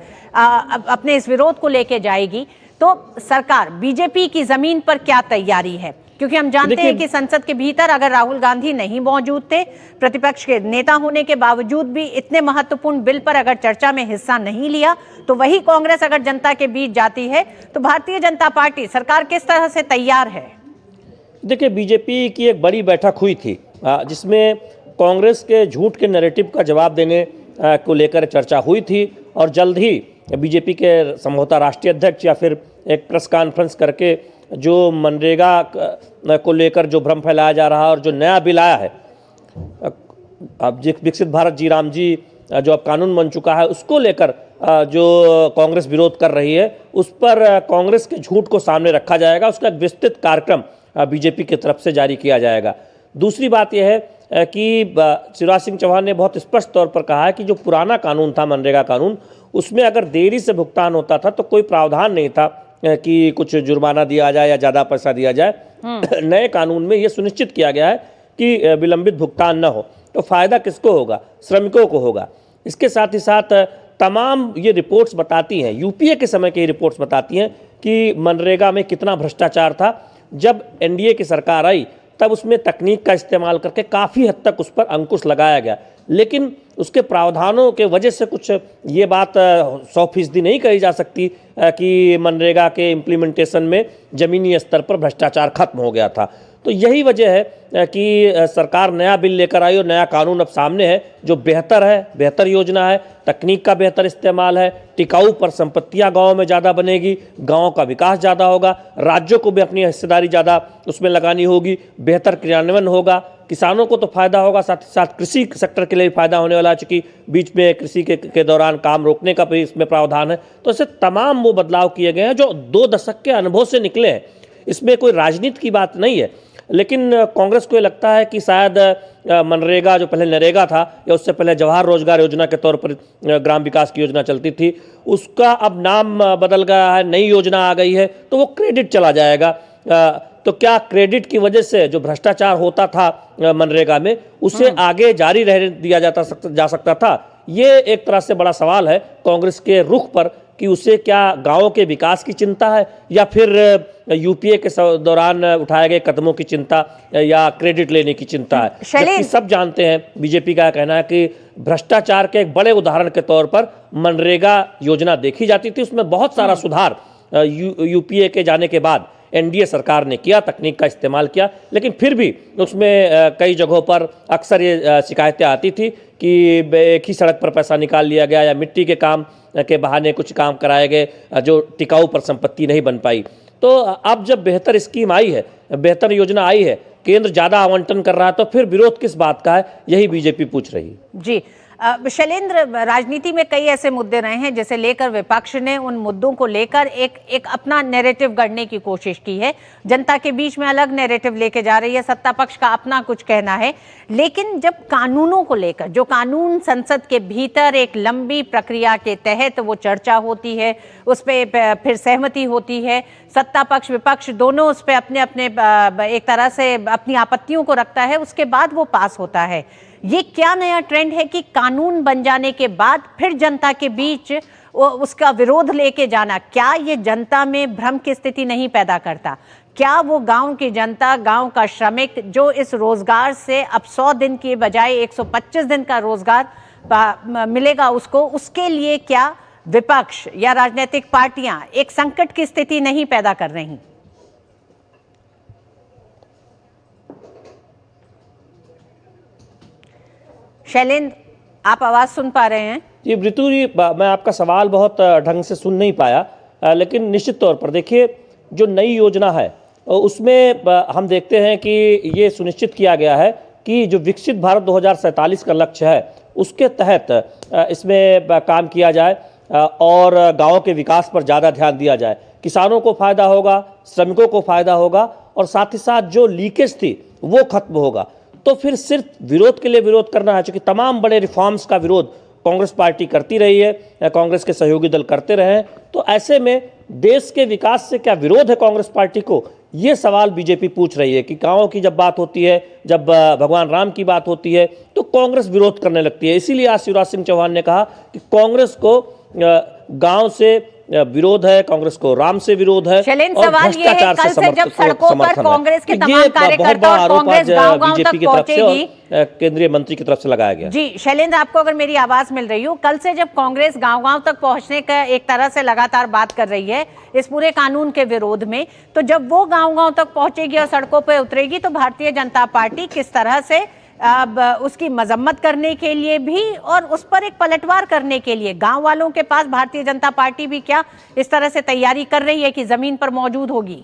अपने इस विरोध को लेके जाएगी, तो सरकार बीजेपी की जमीन पर क्या तैयारी है? क्योंकि हम जानते हैं कि संसद के भीतर अगर राहुल गांधी नहीं मौजूद थे, प्रतिपक्ष के नेता होने के बावजूद भी इतने महत्वपूर्ण बिल पर अगर चर्चा में हिस्सा नहीं लिया, तो वही कांग्रेस अगर जनता के बीच जाती है तो भारतीय जनता पार्टी, सरकार किस तरह से तैयार है? देखिए, बीजेपी की एक बड़ी बैठक हुई थी जिसमें कांग्रेस के झूठ के नैरेटिव का जवाब देने को लेकर चर्चा हुई थी और जल्द ही बीजेपी के संभवतः राष्ट्रीय अध्यक्ष या फिर एक प्रेस कॉन्फ्रेंस करके जो मनरेगा को लेकर जो भ्रम फैलाया जा रहा है और जो नया बिल आया है, अब विकसित भारत जी राम जी जो अब कानून बन चुका है, उसको लेकर जो कांग्रेस विरोध कर रही है उस पर कांग्रेस के झूठ को सामने रखा जाएगा, उसका एक विस्तृत कार्यक्रम बीजेपी की तरफ से जारी किया जाएगा। दूसरी बात यह है कि शिवराज सिंह चौहान ने बहुत स्पष्ट तौर पर कहा है कि जो पुराना कानून था मनरेगा कानून, उसमें अगर देरी से भुगतान होता था तो कोई प्रावधान नहीं था कि कुछ जुर्माना दिया जाए या ज़्यादा पैसा दिया जाए। नए कानून में ये सुनिश्चित किया गया है कि विलंबित भुगतान न हो, तो फायदा किसको होगा? श्रमिकों को होगा। इसके साथ ही साथ तमाम ये रिपोर्ट्स बताती हैं, यूपीए के समय की रिपोर्ट्स बताती हैं कि मनरेगा में कितना भ्रष्टाचार था। जब एनडीए की सरकार आई तब उसमें तकनीक का इस्तेमाल करके काफ़ी हद तक उस पर अंकुश लगाया गया, लेकिन उसके प्रावधानों के वजह से कुछ ये बात 100% नहीं कही जा सकती कि मनरेगा के इम्प्लीमेंटेशन में ज़मीनी स्तर पर भ्रष्टाचार खत्म हो गया था। तो यही वजह है कि सरकार नया बिल लेकर आई और नया कानून अब सामने है जो बेहतर है, बेहतर योजना है, तकनीक का बेहतर इस्तेमाल है, टिकाऊ पर संपत्तियां गाँव में ज़्यादा बनेगी, गाँव का विकास ज़्यादा होगा, राज्यों को भी अपनी हिस्सेदारी ज़्यादा उसमें लगानी होगी, बेहतर क्रियान्वयन होगा, किसानों को तो फायदा होगा, साथ ही साथ कृषि सेक्टर के लिए भी फायदा होने वाला है, चूँकि बीच में कृषि के दौरान काम रोकने का भी इसमें प्रावधान है। तो ऐसे तमाम वो बदलाव किए गए हैं जो 2 दशक के अनुभव से निकले हैं। इसमें कोई राजनीति की बात नहीं है, लेकिन कांग्रेस को ये लगता है कि शायद मनरेगा जो पहले नरेगा था या उससे पहले जवाहर रोजगार योजना के तौर पर ग्राम विकास की योजना चलती थी, उसका अब नाम बदल गया है, नई योजना आ गई है, तो वो क्रेडिट चला जाएगा। तो क्या क्रेडिट की वजह से जो भ्रष्टाचार होता था मनरेगा में उसे आगे जारी रह दिया जा सकता था? ये एक तरह से बड़ा सवाल है कांग्रेस के रुख पर कि उसे क्या गांवों के विकास की चिंता है या फिर यूपीए के दौरान उठाए गए कदमों की चिंता या क्रेडिट लेने की चिंता है। जबकि सब जानते हैं, बीजेपी का कहना है कि भ्रष्टाचार के एक बड़े उदाहरण के तौर पर मनरेगा योजना देखी जाती थी। उसमें बहुत सारा सुधार यूपीए के जाने के बाद एनडीए सरकार ने किया, तकनीक का इस्तेमाल किया, लेकिन फिर भी उसमें कई जगहों पर अक्सर ये शिकायतें आती थी कि एक ही सड़क पर पैसा निकाल लिया गया या मिट्टी के काम के बहाने कुछ काम कराए गए जो टिकाऊ पर संपत्ति नहीं बन पाई। तो अब जब बेहतर स्कीम आई है, बेहतर योजना आई है, केंद्र ज़्यादा आवंटन कर रहा है, तो फिर विरोध किस बात का है? यही बीजेपी पूछ रही है। जी शैलेंद्र, राजनीति में कई ऐसे मुद्दे रहे हैं जिसे लेकर विपक्ष ने उन मुद्दों को लेकर एक अपना नैरेटिव गढ़ने की कोशिश की है। जनता के बीच में अलग नैरेटिव लेके जा रही है, सत्ता पक्ष का अपना कुछ कहना है। लेकिन जब कानूनों को लेकर, जो कानून संसद के भीतर एक लंबी प्रक्रिया के तहत वो चर्चा होती है, उस पर फिर सहमति होती है, सत्ता पक्ष विपक्ष दोनों उस पर अपने अपने एक तरह से अपनी आपत्तियों को रखता है, उसके बाद वो पास होता है। ये क्या नया ट्रेंड है कि कानून बन जाने के बाद फिर जनता के बीच उसका विरोध लेके जाना? क्या ये जनता में भ्रम की स्थिति नहीं पैदा करता? क्या वो गांव की जनता, गांव का श्रमिक जो इस रोजगार से अब 100 दिन की बजाय 125 दिन का रोजगार मिलेगा उसको, उसके लिए क्या विपक्ष या राजनीतिक पार्टियां एक संकट की स्थिति नहीं पैदा कर रही? शैलेंद्र, आप आवाज सुन पा रहे हैं? जी ऋतु जी, मैं आपका सवाल बहुत ढंग से सुन नहीं पाया, लेकिन निश्चित तौर पर देखिए, जो नई योजना है उसमें हम देखते हैं कि ये सुनिश्चित किया गया है कि जो विकसित भारत 2047 का लक्ष्य है उसके तहत इसमें काम किया जाए और गाँव के विकास पर ज़्यादा ध्यान दिया जाए। किसानों को फ़ायदा होगा, श्रमिकों को फ़ायदा होगा और साथ ही साथ जो लीकेज थी वो खत्म होगा। तो फिर सिर्फ विरोध के लिए विरोध करना है, क्योंकि तमाम बड़े रिफॉर्म्स का विरोध कांग्रेस पार्टी करती रही है, कांग्रेस के सहयोगी दल करते रहे हैं। तो ऐसे में देश के विकास से क्या विरोध है कांग्रेस पार्टी को? ये सवाल बीजेपी पूछ रही है कि गाँव की जब बात होती है, जब भगवान राम की बात होती है तो कांग्रेस विरोध करने लगती है। इसीलिए आज शिवराज सिंह चौहान ने कहा कि कांग्रेस को गाँव से विरोध है, कांग्रेस को राम से विरोध है और भ्रष्टाचार से समर्थन है। कांग्रेस के तमाम कार्यकर्ता और कांग्रेस गांव-गांव तक पहुंचेगी, केंद्रीय मंत्री की तरफ से लगाया गया। जी शैलेंद्र, आपको अगर मेरी आवाज मिल रही हो, कल से जब कांग्रेस गांव-गांव तक पहुंचने का एक तरह से लगातार बात कर रही है इस पूरे कानून के विरोध में, तो जब वो गांव-गांव तक पहुंचेगी और सड़कों पर उतरेगी तो भारतीय जनता पार्टी किस तरह से अब उसकी मजम्मत करने के लिए भी और उस पर एक पलटवार करने के लिए गांव वालों के पास भारतीय जनता पार्टी भी क्या इस तरह से तैयारी कर रही है कि जमीन पर मौजूद होगी?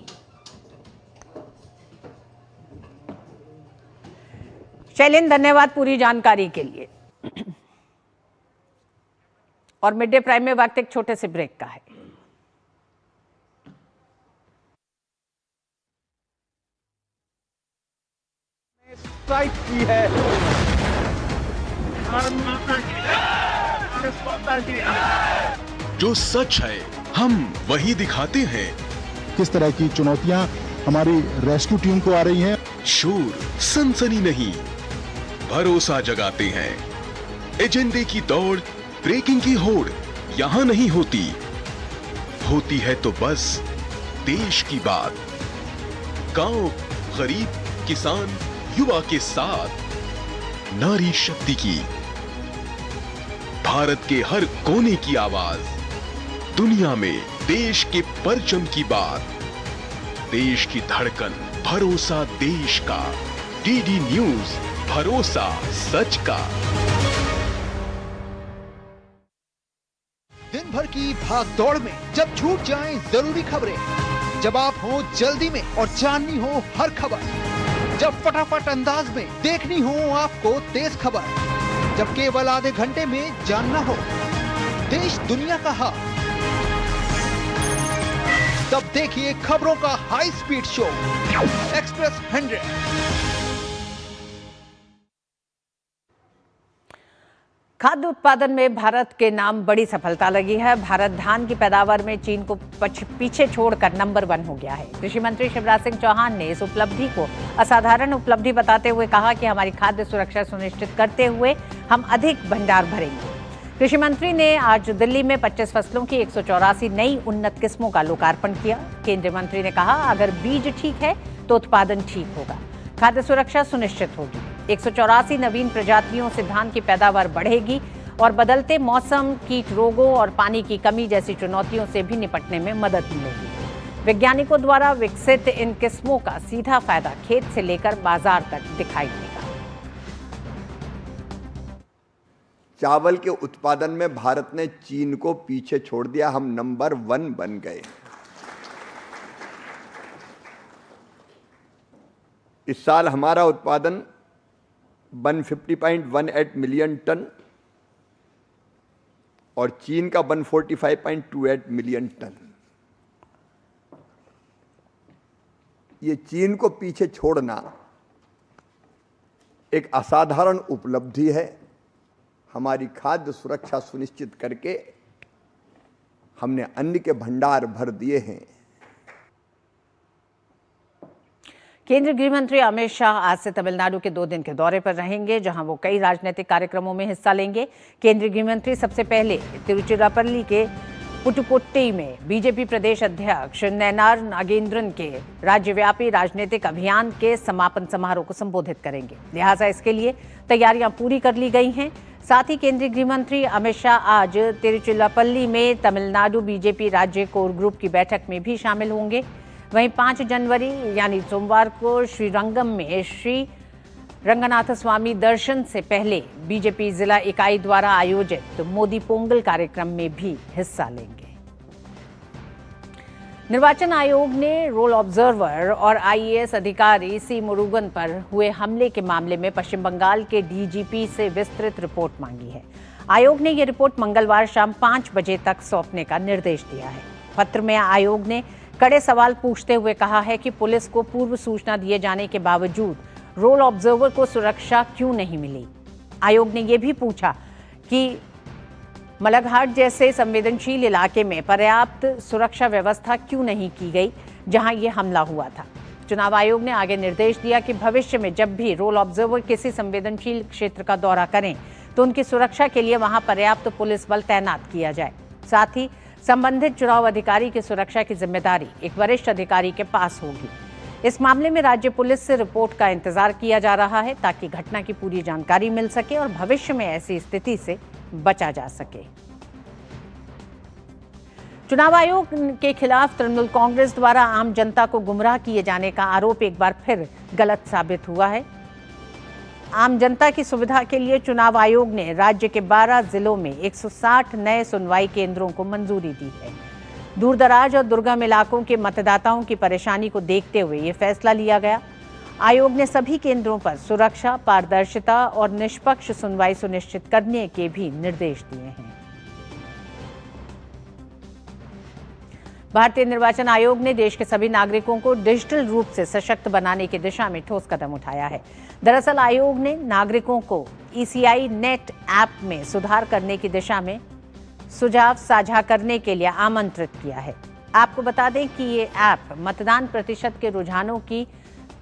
शैलेंद्र, धन्यवाद पूरी जानकारी के लिए। और मिड डे प्राइम में वक्त एक छोटे से ब्रेक का है। स्ट्राइक की है। जो सच है हम वही दिखाते हैं। किस तरह की चुनौतियां हमारी रेस्क्यू टीम को आ रही हैं। शोर सनसनी नहीं, भरोसा जगाते हैं। एजेंडे की दौड़, ब्रेकिंग की होड़ यहाँ नहीं होती। होती है तो बस देश की बात। गांव, गरीब, किसान, युवा के साथ नारी शक्ति की, भारत के हर कोने की आवाज, दुनिया में देश के परचम की बात, देश की धड़कन, भरोसा देश का। डीडी न्यूज, भरोसा सच का। दिन भर की भाग दौड़ में जब छूट जाएं जरूरी खबरें, जब आप हो जल्दी में और जाननी हो हर खबर, जब फटाफट अंदाज में देखनी हो आपको तेज खबर, जब केवल आधे घंटे में जानना हो देश दुनिया का हाल, तब देखिए खबरों का हाई स्पीड शो एक्सप्रेस 100। खाद्य उत्पादन में भारत के नाम बड़ी सफलता लगी है। भारत धान की पैदावार में चीन को पीछे छोड़कर नंबर 1 हो गया है। कृषि मंत्री शिवराज सिंह चौहान ने इस उपलब्धि को असाधारण उपलब्धि बताते हुए कहा कि हमारी खाद्य सुरक्षा सुनिश्चित करते हुए हम अधिक भंडार भरेंगे। कृषि मंत्री ने आज दिल्ली में 25 फसलों की 184 नई उन्नत किस्मों का लोकार्पण किया। केंद्रीय मंत्री ने कहा, अगर बीज ठीक है तो उत्पादन ठीक होगा, खाद्य सुरक्षा सुनिश्चित होगी। 184 नवीन प्रजातियों से धान की पैदावार बढ़ेगी और बदलते मौसम, कीट रोगों और पानी की कमी जैसी चुनौतियों से भी निपटने में मदद मिलेगी। वैज्ञानिकों द्वारा विकसित इन किस्मों का सीधा फायदा खेत से लेकर बाजार तक दिखाई देगा। चावल के उत्पादन में भारत ने चीन को पीछे छोड़ दिया, हम नंबर 1 बन गए। इस साल हमारा उत्पादन 150.18 मिलियन टन और चीन का 145.28 मिलियन टन। ये चीन को पीछे छोड़ना एक असाधारण उपलब्धि है। हमारी खाद्य सुरक्षा सुनिश्चित करके हमने अन्न के भंडार भर दिए हैं। केंद्रीय गृह मंत्री अमित शाह आज से तमिलनाडु के 2 दिन के दौरे पर रहेंगे, जहां वो कई राजनीतिक कार्यक्रमों में हिस्सा लेंगे। केंद्रीय गृह मंत्री सबसे पहले तिरुचिरापल्ली के पुटुकोट्टी में बीजेपी प्रदेश अध्यक्ष नयनार नागेंद्रन के राज्यव्यापी राजनीतिक अभियान के समापन समारोह को संबोधित करेंगे। लिहाजा इसके लिए तैयारियां पूरी कर ली गई हैं। साथ ही केंद्रीय गृह मंत्री अमित शाह आज तिरुचिरापल्ली में तमिलनाडु बीजेपी राज्य कोर ग्रुप की बैठक में भी शामिल होंगे। वहीं 5 जनवरी यानी सोमवार को श्रीरंगम में श्री रंगनाथ स्वामी दर्शन से पहले बीजेपी जिला इकाई द्वारा आयोजित मोदी पोंगल कार्यक्रम में भी हिस्सा लेंगे। निर्वाचन आयोग ने रोल ऑब्जर्वर और आईएएस अधिकारी सी मुरुगन पर हुए हमले के मामले में पश्चिम बंगाल के डीजीपी से विस्तृत रिपोर्ट मांगी है। आयोग ने यह रिपोर्ट मंगलवार शाम 5 बजे तक सौंपने का निर्देश दिया है। पत्र में आयोग ने कड़े सवाल पूछते हुए कहा है कि पुलिस को पूर्व सूचना दिए जाने के बावजूद रोल ऑब्जर्वर को सुरक्षा क्यों नहीं मिली। आयोग ने यह भी पूछा कि मलकहाट जैसे संवेदनशील इलाके में पर्याप्त सुरक्षा व्यवस्था क्यों नहीं की गई, जहां यह हमला हुआ था। चुनाव आयोग ने आगे निर्देश दिया कि भविष्य में जब भी रोल ऑब्जर्वर किसी संवेदनशील क्षेत्र का दौरा करें तो उनकी सुरक्षा के लिए वहां पर्याप्त पुलिस बल तैनात किया जाए। साथ ही संबंधित चुनाव अधिकारी की सुरक्षा की जिम्मेदारी एक वरिष्ठ अधिकारी के पास होगी। इस मामले में राज्य पुलिस से रिपोर्ट का इंतजार किया जा रहा है ताकि घटना की पूरी जानकारी मिल सके और भविष्य में ऐसी स्थिति से बचा जा सके। चुनाव आयोग के खिलाफ तृणमूल कांग्रेस द्वारा आम जनता को गुमराह किए जाने का आरोप एक बार फिर गलत साबित हुआ है। आम जनता की सुविधा के लिए चुनाव आयोग ने राज्य के 12 जिलों में 160 नए सुनवाई केंद्रों को मंजूरी दी है। दूरदराज और दुर्गम इलाकों के मतदाताओं की परेशानी को देखते हुए ये फैसला लिया गया। आयोग ने सभी केंद्रों पर सुरक्षा, पारदर्शिता और निष्पक्ष सुनवाई सुनिश्चित करने के भी निर्देश दिए हैं। भारतीय निर्वाचन आयोग ने देश के सभी नागरिकों को डिजिटल रूप से सशक्त बनाने की दिशा में ठोस कदम उठाया है। दरअसल आयोग ने नागरिकों को ECI नेट ऐप में सुधार करने की दिशा में सुझाव साझा करने के लिए आमंत्रित किया है। आपको बता दें कि ये ऐप मतदान प्रतिशत के रुझानों की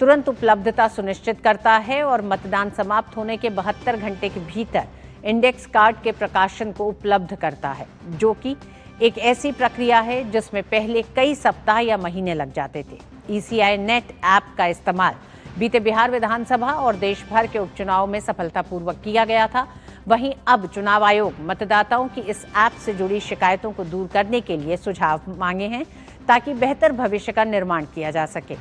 तुरंत उपलब्धता सुनिश्चित करता है और मतदान समाप्त होने के 72 घंटे के भीतर इंडेक्स कार्ड के प्रकाशन को उपलब्ध करता है, जो कि एक ऐसी प्रक्रिया है जिसमें पहले कई सप्ताह या महीने लग जाते थे। ECI नेट ऐप का इस्तेमाल बीते बिहार विधानसभा और देश भर के उपचुनाव में सफलतापूर्वक किया गया था। वहीं अब चुनाव आयोग मतदाताओं की इस ऐप से जुड़ी शिकायतों को दूर करने के लिए सुझाव मांगे हैं ताकि बेहतर भविष्य का निर्माण किया जा सके।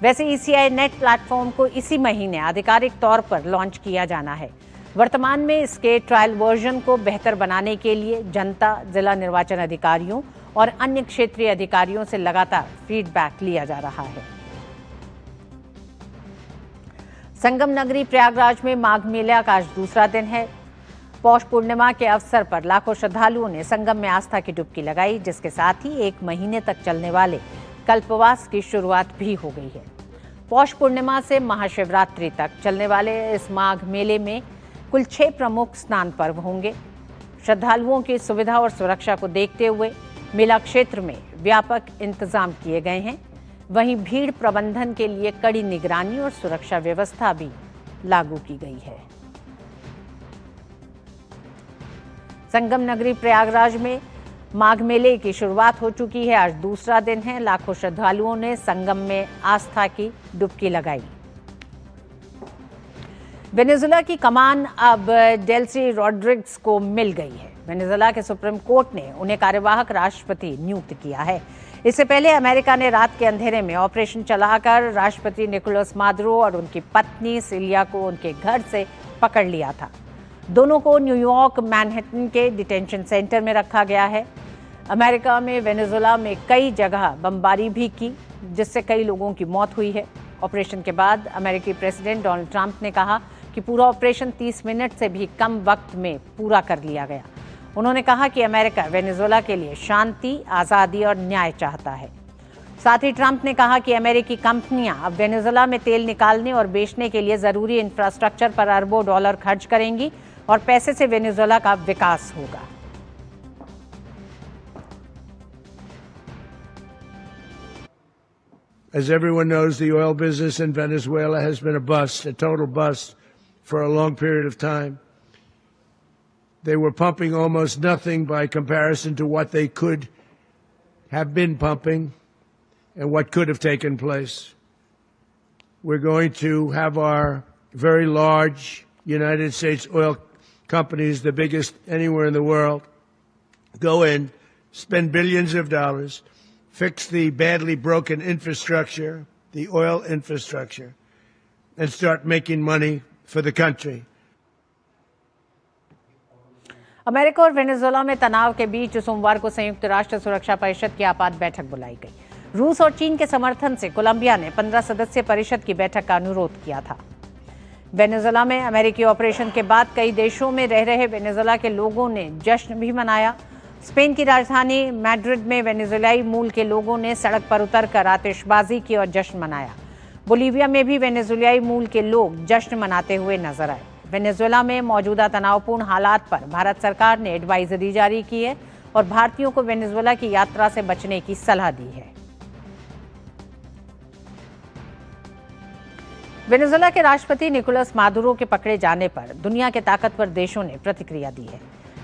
वैसे ECI नेट प्लेटफॉर्म को इसी महीने आधिकारिक तौर पर लॉन्च किया जाना है। वर्तमान में इसके ट्रायल वर्जन को बेहतर बनाने के लिए जनता, जिला निर्वाचन अधिकारियों और अन्य क्षेत्रीय अधिकारियों से लगातार फीडबैक लिया जा रहा है। संगम नगरी प्रयागराज में माघ मेले का आज दूसरा दिन है। पौष पूर्णिमा के अवसर पर लाखों श्रद्धालुओं ने संगम में आस्था की डुबकी लगाई, जिसके साथ ही 1 महीने तक चलने वाले कल्पवास की शुरुआत भी हो गई है। पौष पूर्णिमा से महाशिवरात्रि तक चलने वाले इस माघ मेले में कुल 6 प्रमुख स्नान पर्व होंगे। श्रद्धालुओं की सुविधा और सुरक्षा को देखते हुए मेला क्षेत्र में व्यापक इंतजाम किए गए हैं। वहीं भीड़ प्रबंधन के लिए कड़ी निगरानी और सुरक्षा व्यवस्था भी लागू की गई है। संगम नगरी प्रयागराज में माघ मेले की शुरुआत हो चुकी है। आज दूसरा दिन है। लाखों श्रद्धालुओं ने संगम में आस्था की डुबकी लगाई। वेनेजुला की कमान अब डेल्सी रॉड्रिग्स को मिल गई है। वेनेजुला के सुप्रीम कोर्ट ने उन्हें कार्यवाहक राष्ट्रपति नियुक्त किया है। इससे पहले अमेरिका ने रात के अंधेरे में ऑपरेशन चलाकर राष्ट्रपति निकोलस मादुरो और उनकी पत्नी सिलिया को उनके घर से पकड़ लिया था। दोनों को न्यूयॉर्क मैनहट्टन के डिटेंशन सेंटर में रखा गया है। अमेरिका में वेनेजुला में कई जगह बमबारी भी की, जिससे कई लोगों की मौत हुई है। ऑपरेशन के बाद अमेरिकी प्रेसिडेंट डोनाल्ड ट्रंप ने कहा कि पूरा ऑपरेशन 30 मिनट से भी कम वक्त में पूरा कर लिया गया। उन्होंने कहा कि अमेरिका वेनेजुला के लिए शांति, आज़ादी और न्याय चाहता है। साथ ही ट्रंप ने कहा कि अमेरिकी कंपनियां अब वेनेजुला में तेल निकालने और बेचने के लिए ज़रूरी इंफ्रास्ट्रक्चर पर अरबों डॉलर खर्च करेंगी और पैसे से वेनेजुला का विकास होगा। As everyone knows, the oil business in Venezuela has been a bust, a total bust, for a long period of time. They were pumping almost nothing by comparison to what they could have been pumping and what could have taken place. We're going to have our very large United States oil companies, the biggest anywhere in the world, go in, spend billions of dollars, fix the badly broken infrastructure, the oil infrastructure, and start making money for the country. America और Venezuela में तनाव के बीच सोमवार को संयुक्त राष्ट्र सुरक्षा परिषद की आपात बैठक बुलाई गई। रूस और चीन के समर्थन से कोलंबिया ने 15 सदस्यीय परिषद की बैठक का अनुरोध किया था। वेनेजुला में अमेरिकी ऑपरेशन के बाद कई देशों में रह रहे वेनेजुला के लोगों ने जश्न भी मनाया। स्पेन की राजधानी मैड्रिड में वेनेजुलाई मूल के लोगों ने सड़क पर उतरकर आतिशबाजी की और जश्न मनाया। बोलीविया में भी वेनेजुलाई मूल के लोग जश्न मनाते हुए नजर आए। वेनेजुला में मौजूदा तनावपूर्ण हालात पर भारत सरकार ने एडवाइजरी जारी की है और भारतीयों को वेनेजुला की यात्रा से बचने की सलाह दी है। वेनेजुला के राष्ट्रपति निकोलस मादुरो के पकड़े जाने पर दुनिया के ताकतवर देशों ने प्रतिक्रिया दी है।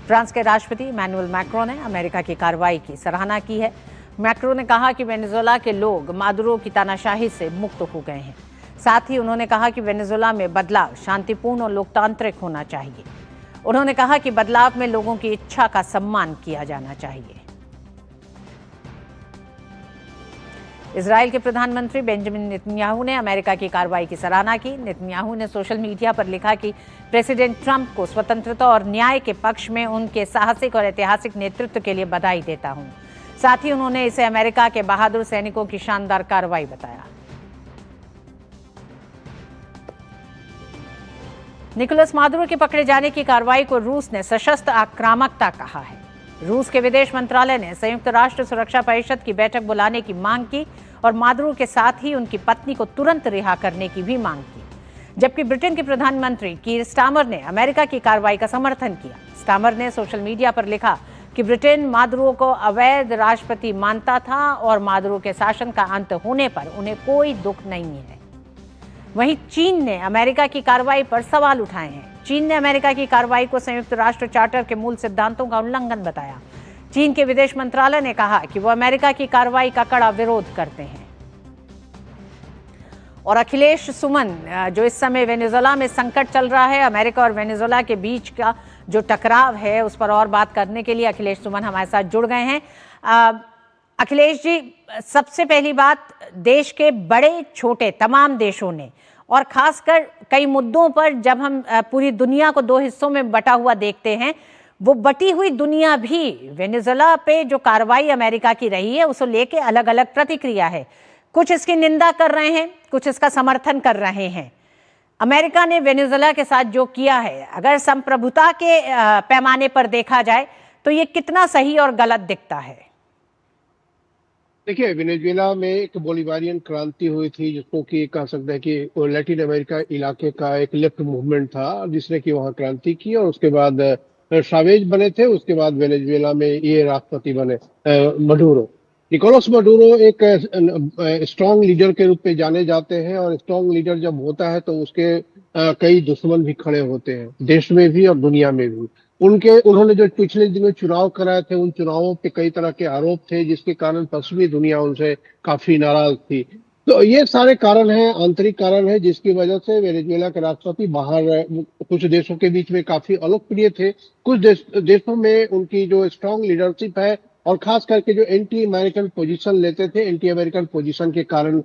फ्रांस के राष्ट्रपति इमैनुअल मैक्रों ने अमेरिका की कार्रवाई की सराहना की है। मैक्रों ने कहा कि वेनेजुला के लोग मादुरो की तानाशाही से मुक्त हो गए हैं। साथ ही उन्होंने कहा कि वेनेजुला में बदलाव शांतिपूर्ण और लोकतांत्रिक होना चाहिए। उन्होंने कहा कि बदलाव में लोगों की इच्छा का सम्मान किया जाना चाहिए। इजराइल के प्रधानमंत्री बेंजामिन नेतन्याहू ने अमेरिका की कार्रवाई की सराहना की। नेतन्याहू ने सोशल मीडिया पर लिखा कि प्रेसिडेंट ट्रंप को स्वतंत्रता और न्याय के पक्ष में उनके साहसिक और ऐतिहासिक नेतृत्व के लिए बधाई देता हूं। साथ ही उन्होंने इसे अमेरिका के बहादुर सैनिकों की शानदार कार्रवाई बताया। निकोलस मादुरो के पकड़े जाने की कार्रवाई को रूस ने सशस्त्र आक्रामकता कहा है। रूस के विदेश मंत्रालय ने संयुक्त राष्ट्र सुरक्षा परिषद की बैठक बुलाने की मांग की और मादुरो के साथ ही उनकी पत्नी को तुरंत रिहा करने की भी मांग की। जबकि ब्रिटेन के प्रधानमंत्री कीर स्टारमर ने अमेरिका की कार्रवाई का समर्थन किया। स्टारमर ने सोशल मीडिया पर लिखा कि ब्रिटेन मादुरो को अवैध राष्ट्रपति मानता था और मादुरो के शासन का अंत होने पर उन्हें कोई दुख नहीं है। वहीं चीन ने अमेरिका की कार्रवाई पर सवाल उठाए हैं। चीन ने अमेरिका की कार्रवाई को संयुक्त राष्ट्र चार्टर के मूल सिद्धांतों का उल्लंघन बताया। चीन के विदेश मंत्रालय ने कहा कि वो अमेरिका की कार्रवाई का कड़ा विरोध करते हैं। और अखिलेश सुमन, जो इस समय वेनेजुएला में संकट चल रहा है, अमेरिका और वेनेजुएला के बीच का जो टकराव है उस पर और बात करने के लिए अखिलेश सुमन हमारे साथ जुड़ गए हैं। अखिलेश जी, सबसे पहली बात, देश के बड़े छोटे तमाम देशों ने और खासकर कई मुद्दों पर जब हम पूरी दुनिया को दो हिस्सों में बटा हुआ देखते हैं, वो बटी हुई दुनिया भी वेनेजुएला पे जो कार्रवाई अमेरिका की रही है उसको लेके अलग अलग प्रतिक्रिया है। कुछ इसकी निंदा कर रहे हैं, कुछ इसका समर्थन कर रहे हैं। अमेरिका ने वेनेजुएला के साथ जो किया है, अगर संप्रभुता के पैमाने पर देखा जाए तो ये कितना सही और गलत दिखता है? देखिए, वेनेजुएला में एक बोलिवारियन क्रांति हुई थी, जिसको कि कह सकते हैं कि लैटिन अमेरिका इलाके का एक लेफ्ट मूवमेंट था जिसने कि वहाँ क्रांति की, और उसके बाद शावेज बने थे। उसके बाद वेनेजुएला में ये राष्ट्रपति बने मडूरो। निकोलस मडूरो एक स्ट्रांग लीडर के रूप में जाने जाते हैं, और स्ट्रांग लीडर जब होता है तो उसके कई दुश्मन भी खड़े होते हैं, देश में भी और दुनिया में भी। उन्होंने जो पिछले दिनों चुनाव कराए थे, उन चुनावों पे कई तरह के आरोप थे, जिसके कारण पश्चिमी दुनिया उनसे काफी नाराज थी। तो ये सारे कारण हैं, आंतरिक कारण है, जिसकी वजह से वेनेजुएला के राष्ट्रपति बाहर कुछ देशों के बीच में काफी अलोकप्रिय थे। कुछ देशों में उनकी जो स्ट्रांग लीडरशिप है और खास करके जो एंटी अमेरिकन पोजीशन लेते थे, एंटी अमेरिकन पोजीशन के कारण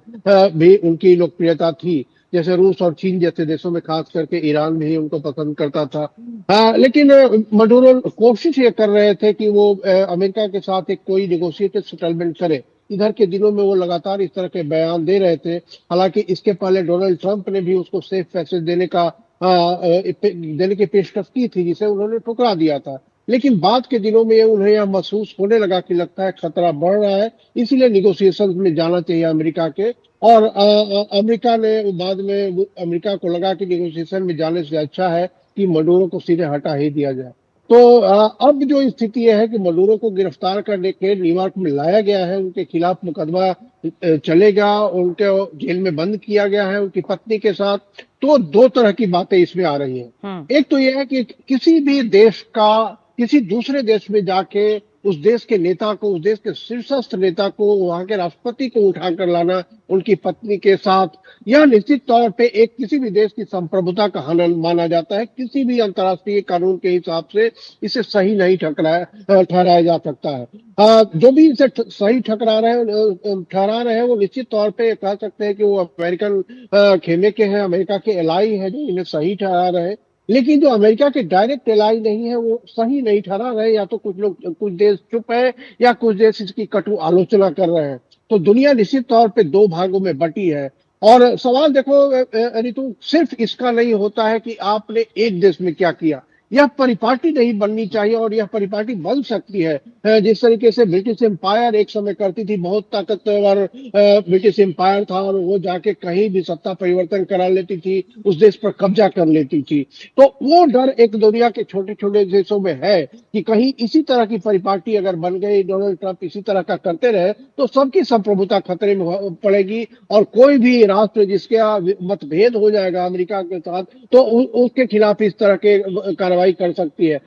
भी उनकी लोकप्रियता थी। जैसे रूस और चीन जैसे देशों में, खास करके ईरान भी उनको पसंद करता था। लेकिन मडूरो कोशिश ये कर रहे थे कि वो अमेरिका के साथ एक कोई नेगोशिएटेड सेटलमेंट करे। इधर के दिनों में वो लगातार इस तरह के बयान दे रहे थे। हालांकि इसके पहले डोनाल्ड ट्रंप ने भी उसको सेफ पैसेज देने की पेशकश की थी, जिसे उन्होंने ठुकरा दिया था। लेकिन बाद के दिनों में उन्हें यह महसूस होने लगा कि लगता है खतरा बढ़ रहा है, इसीलिए निगोशिएशन में जाना चाहिए अमेरिका के। और अमेरिका ने बाद में, अमेरिका को लगा कि निगोशिएशन में जाने से अच्छा है कि मडूरो को सीधे हटा ही दिया जाए। तो अब जो स्थिति है कि मडूरो को गिरफ्तार करने के न्यूयॉर्क में लाया गया है, उनके खिलाफ मुकदमा चलेगा, उनको जेल में बंद किया गया है उनकी पत्नी के साथ। तो दो तरह की बातें इसमें आ रही हैं। एक तो यह है कि किसी भी देश का किसी दूसरे देश में जाके उस देश के नेता को, उस देश के शीर्षस्थ नेता को, वहां के राष्ट्रपति को उठाकर लाना उनकी पत्नी के साथ, यह निश्चित तौर पे एक किसी भी देश की संप्रभुता का हनन माना जाता है। किसी भी अंतर्राष्ट्रीय कानून के हिसाब से इसे सही नहीं ठहराया जा सकता है। जो भी इसे सही ठहरा रहे हैं वो निश्चित तौर पे कह सकते हैं कि वो अमेरिकन खेमे के हैं, अमेरिका के एलाई है जो इन्हें सही ठहरा रहे हैं। लेकिन जो अमेरिका के डायरेक्ट एलाई नहीं है वो सही नहीं ठहरा रहे। या तो कुछ देश चुप है या कुछ देश इसकी कटु आलोचना कर रहे हैं। तो दुनिया निश्चित तौर पे दो भागों में बटी है। और सवाल देखो ऋतु, सिर्फ इसका नहीं होता है कि आपने एक देश में क्या किया, यह परिपाटी नहीं बननी चाहिए, और यह परिपाटी बन सकती है। जिस तरीके से ब्रिटिश एम्पायर एक समय करती थी, बहुत ताकतवर ब्रिटिश एम्पायर था, और वो जाके कहीं भी सत्ता परिवर्तन करा लेती थी, उस देश पर कब्जा कर लेती थी। तो वो डर एक दुनिया के छोटे छोटे देशों में है कि कहीं इसी तरह की परिपाटी अगर बन गई, डोनाल्ड ट्रंप इसी तरह का करते रहे, तो सबकी संप्रभुता खतरे में पड़ेगी, और कोई भी राष्ट्र जिसका मतभेद हो जाएगा अमेरिका के साथ, तो उसके खिलाफ इस तरह के कार्रवाई कर सकती है।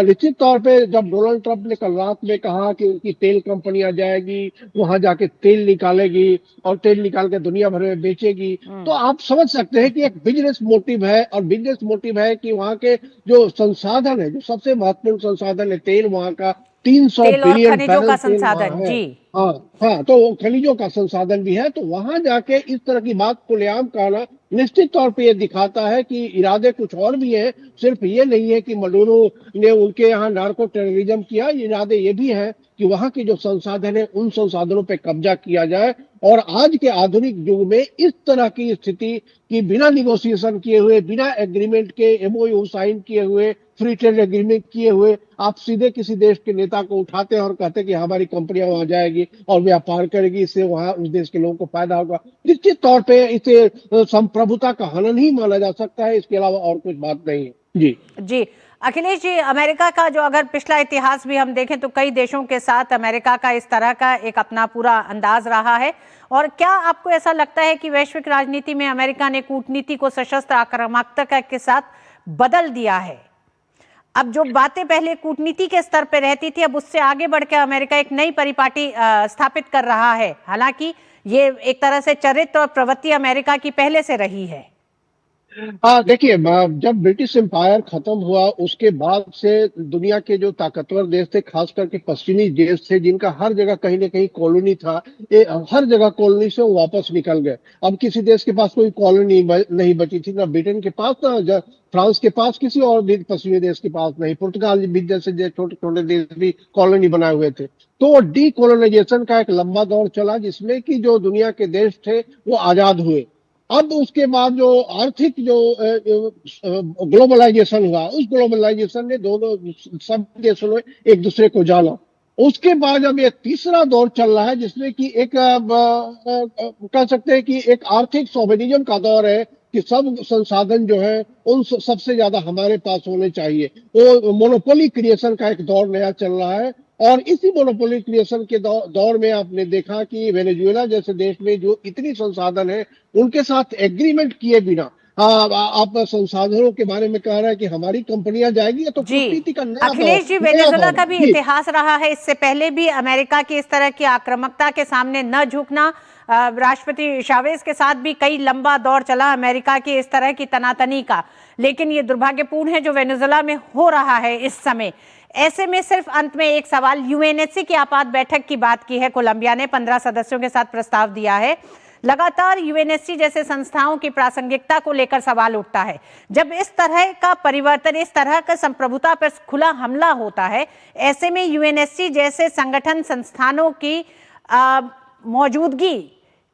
निश्चित तौर पे जब डोनाल्ड ट्रंप ने कल रात में कहा कि उनकी तेल कंपनी आ जाएगी, वहां जाके तेल निकालेगी और तेल निकाल के दुनिया भर में बेचेगी, तो आप समझ सकते हैं कि एक बिजनेस मोटिव है। और बिजनेस मोटिव है कि वहां के जो संसाधन है, जो सबसे महत्वपूर्ण संसाधन है तेल, वहां का 300 बिलियन खनिजों का संसाधन, जी हाँ, तो खनिजों का संसाधन भी है। तो वहां जाके इस तरह की बात खुलेआम कहना निश्चित तौर पे ये दिखाता है कि इरादे कुछ और भी है। सिर्फ ये नहीं है कि मडूरो ने उनके यहाँ नार्को टेररिज्म किया, इरादे ये भी है कि वहां के जो संसाधन है उन संसाधनों पे कब्जा किया जाए। और आज के आधुनिक युग में इस तरह की स्थिति कि बिना निगोशिएशन किए हुए, बिना एग्रीमेंट के, MOU साइन किए हुए फ्री ट्रेड एग्रीमेंट किए हुए आप सीधे किसी देश के नेता को उठाते हैं और कहते हैं कि हमारी कंपनियां वहां जाएगी और व्यापार करेगी, इससे वहां उस देश के लोगों को फायदा होगा। निश्चित तौर पे इसे संप्रभुता का हनन ही माना जा सकता है, इसके अलावा और कुछ बात नहीं है। जी अखिलेश जी, अमेरिका का जो अगर पिछला इतिहास भी हम देखें तो कई देशों के साथ अमेरिका का इस तरह का एक अपना पूरा अंदाज रहा है, और क्या आपको ऐसा लगता है कि वैश्विक राजनीति में अमेरिका ने कूटनीति को सशस्त्र आक्रामकता के साथ बदल दिया है? अब जो बातें पहले कूटनीति के स्तर पर रहती थी, अब उससे आगे बढ़कर अमेरिका एक नई परिपाटी स्थापित कर रहा है। हालांकि ये एक तरह से चरित्र और प्रवृत्ति अमेरिका की पहले से रही है। देखिए, जब ब्रिटिश एम्पायर खत्म हुआ उसके बाद से दुनिया के जो ताकतवर देश थे, खास करके पश्चिमी देश थे, जिनका हर जगह कहीं ना कहीं कॉलोनी था, हर जगह कॉलोनी से वो वापस निकल गए। अब किसी देश के पास कोई कॉलोनी नहीं बची थी, ना ब्रिटेन के पास, ना फ्रांस के पास, किसी और पश्चिमी देश के पास नहीं। पुर्तगाल भी जैसे छोटे छोटे देश भी कॉलोनी बनाए हुए थे। तो डी कॉलोनाइजेशन का एक लंबा दौर चला जिसमें कि जो दुनिया के देश थे वो आजाद हुए। अब उसके बाद जो आर्थिक जो ग्लोबलाइजेशन हुआ, उस ग्लोबलाइजेशन ने दोनों सब देशों ने एक दूसरे को जाना। उसके बाद अब एक तीसरा दौर चल रहा है जिसमें कि एक कह सकते हैं कि एक आर्थिक सोवेनिज्म का दौर है कि सब संसाधन जो है उन सबसे ज्यादा हमारे पास होने चाहिए। वो मोनोपोली क्रिएशन का एक दौर नया चल रहा है, और इसी मोनोपोली क्रिएशन के दौर में आपने देखा कि वेनेजुएला जैसे देश में जो इतनी संसाधन है उनके साथ एग्रीमेंट किए बिना आप संसाधनों के बारे में कह रहे हैं कि हमारी कंपनियां जाएगी, तो कूटनीति का नया अखिलेश जी, वेनेजुएला का भी इतिहास रहा है। इससे पहले भी अमेरिका की इस तरह की आक्रामकता के सामने न झुकना, राष्ट्रपति चावेज के साथ भी कई लंबा दौर चला अमेरिका की इस तरह की तनातनी का। लेकिन ये दुर्भाग्यपूर्ण है जो वेनेजुएला में हो रहा है इस समय। ऐसे में सिर्फ अंत में एक सवाल, यूएनएससी की आपात बैठक की बात की है कोलंबिया ने, 15 सदस्यों के साथ प्रस्ताव दिया है। लगातार यूएनएससी जैसे संस्थाओं की प्रासंगिकता को लेकर सवाल उठता है। जब इस तरह का परिवर्तन, इस तरह का संप्रभुता पर खुला हमला होता है, ऐसे में यूएनएससी जैसे संगठन संस्थानों की मौजूदगी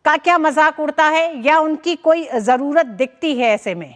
का क्या मजाक उड़ता है, या उनकी कोई जरूरत दिखती है ऐसे में?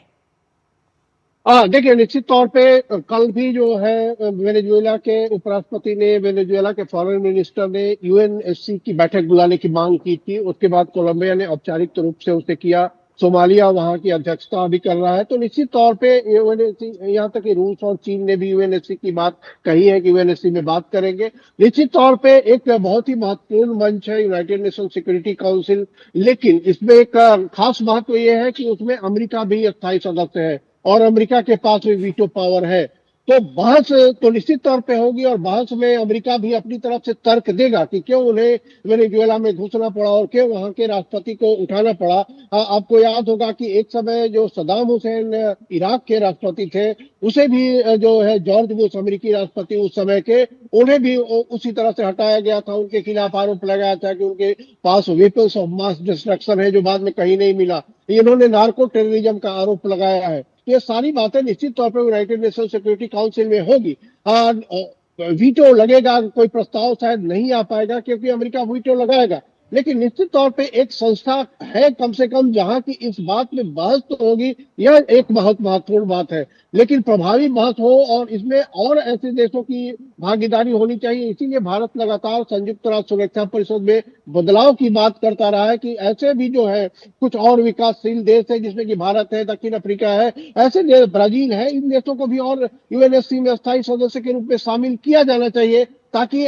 देखिए, निश्चित तौर पे कल भी जो है वेनेजुएला के उपराष्ट्रपति ने, वेनेजुएला के फॉरेन मिनिस्टर ने यूएनएससी की बैठक बुलाने की मांग की थी। उसके बाद कोलंबिया ने औपचारिक रूप से उसे किया। सोमालिया वहां की अध्यक्षता भी कर रहा है। तो निश्चित तौर पे यूएनएससी, यहाँ तक कि रूस और चीन ने भी यूएनएससी की बात कही है कि यूएनएससी में बात करेंगे। निश्चित तौर पे एक बहुत ही महत्वपूर्ण मंच है यूनाइटेड नेशन सिक्योरिटी काउंसिल, लेकिन इसमें एक खास बात तो ये है कि उसमें अमेरिका भी स्थायी सदस्य है और अमेरिका के पास भी वीटो पावर है। तो बहस तो निश्चित तौर पे होगी, और बहस में अमेरिका भी अपनी तरफ से तर्क देगा कि क्यों उन्हें वेनेजुएला में घुसना पड़ा और क्यों वहां के राष्ट्रपति को उठाना पड़ा। आपको याद होगा कि एक समय जो सद्दाम हुसैन इराक के राष्ट्रपति थे, उसे भी जो है जॉर्ज बुश अमेरिकी राष्ट्रपति उस समय के, उन्हें भी उसी तरह से हटाया गया था। उनके खिलाफ आरोप लगाया था कि उनके पास वेपन्स ऑफ मास डिस्ट्रक्शन है, जो बाद में कहीं नहीं मिला। इन्होंने नार्को टेररिज्म का आरोप लगाया है। ये सारी बातें निश्चित तौर पर यूनाइटेड नेशन सिक्योरिटी काउंसिल में होगी। वीटो लगेगा, कोई प्रस्ताव शायद नहीं आ पाएगा क्योंकि अमेरिका वीटो लगाएगा, लेकिन निश्चित तौर पे एक संस्था है कम से कम जहां की इस बात में बहस तो होगी। यह एक बहुत महत्वपूर्ण बात है, लेकिन प्रभावी बहस हो और इसमें और ऐसे देशों की भागीदारी होनी चाहिए। इसीलिए भारत लगातार संयुक्त राष्ट्र सुरक्षा परिषद में बदलाव की बात करता रहा है कि ऐसे भी जो है कुछ और विकासशील देश है, जिसमें कि भारत है, दक्षिण अफ्रीका है, ऐसे देश, ब्राजील है, इन देशों को भी और यूएनएससी में स्थायी सदस्य के रूप में शामिल किया जाना चाहिए, ताकि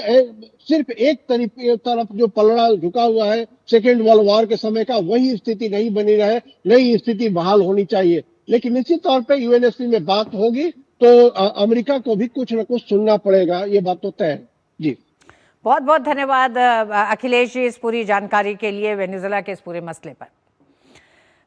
सिर्फ एक तरफ जो पलड़ा झुका हुआ है सेकेंड वर्ल्ड वॉर के समय का, वही स्थिति नहीं बनी रहे, नई स्थिति बहाल होनी चाहिए। लेकिन निश्चित तौर पे यूएनएससी में बात होगी तो अमेरिका को भी कुछ न कुछ सुनना पड़ेगा, ये बात तो तय है। जी, बहुत बहुत धन्यवाद अखिलेश जी इस पूरी जानकारी के लिए वेनेजुएला के इस पूरे मसले पर।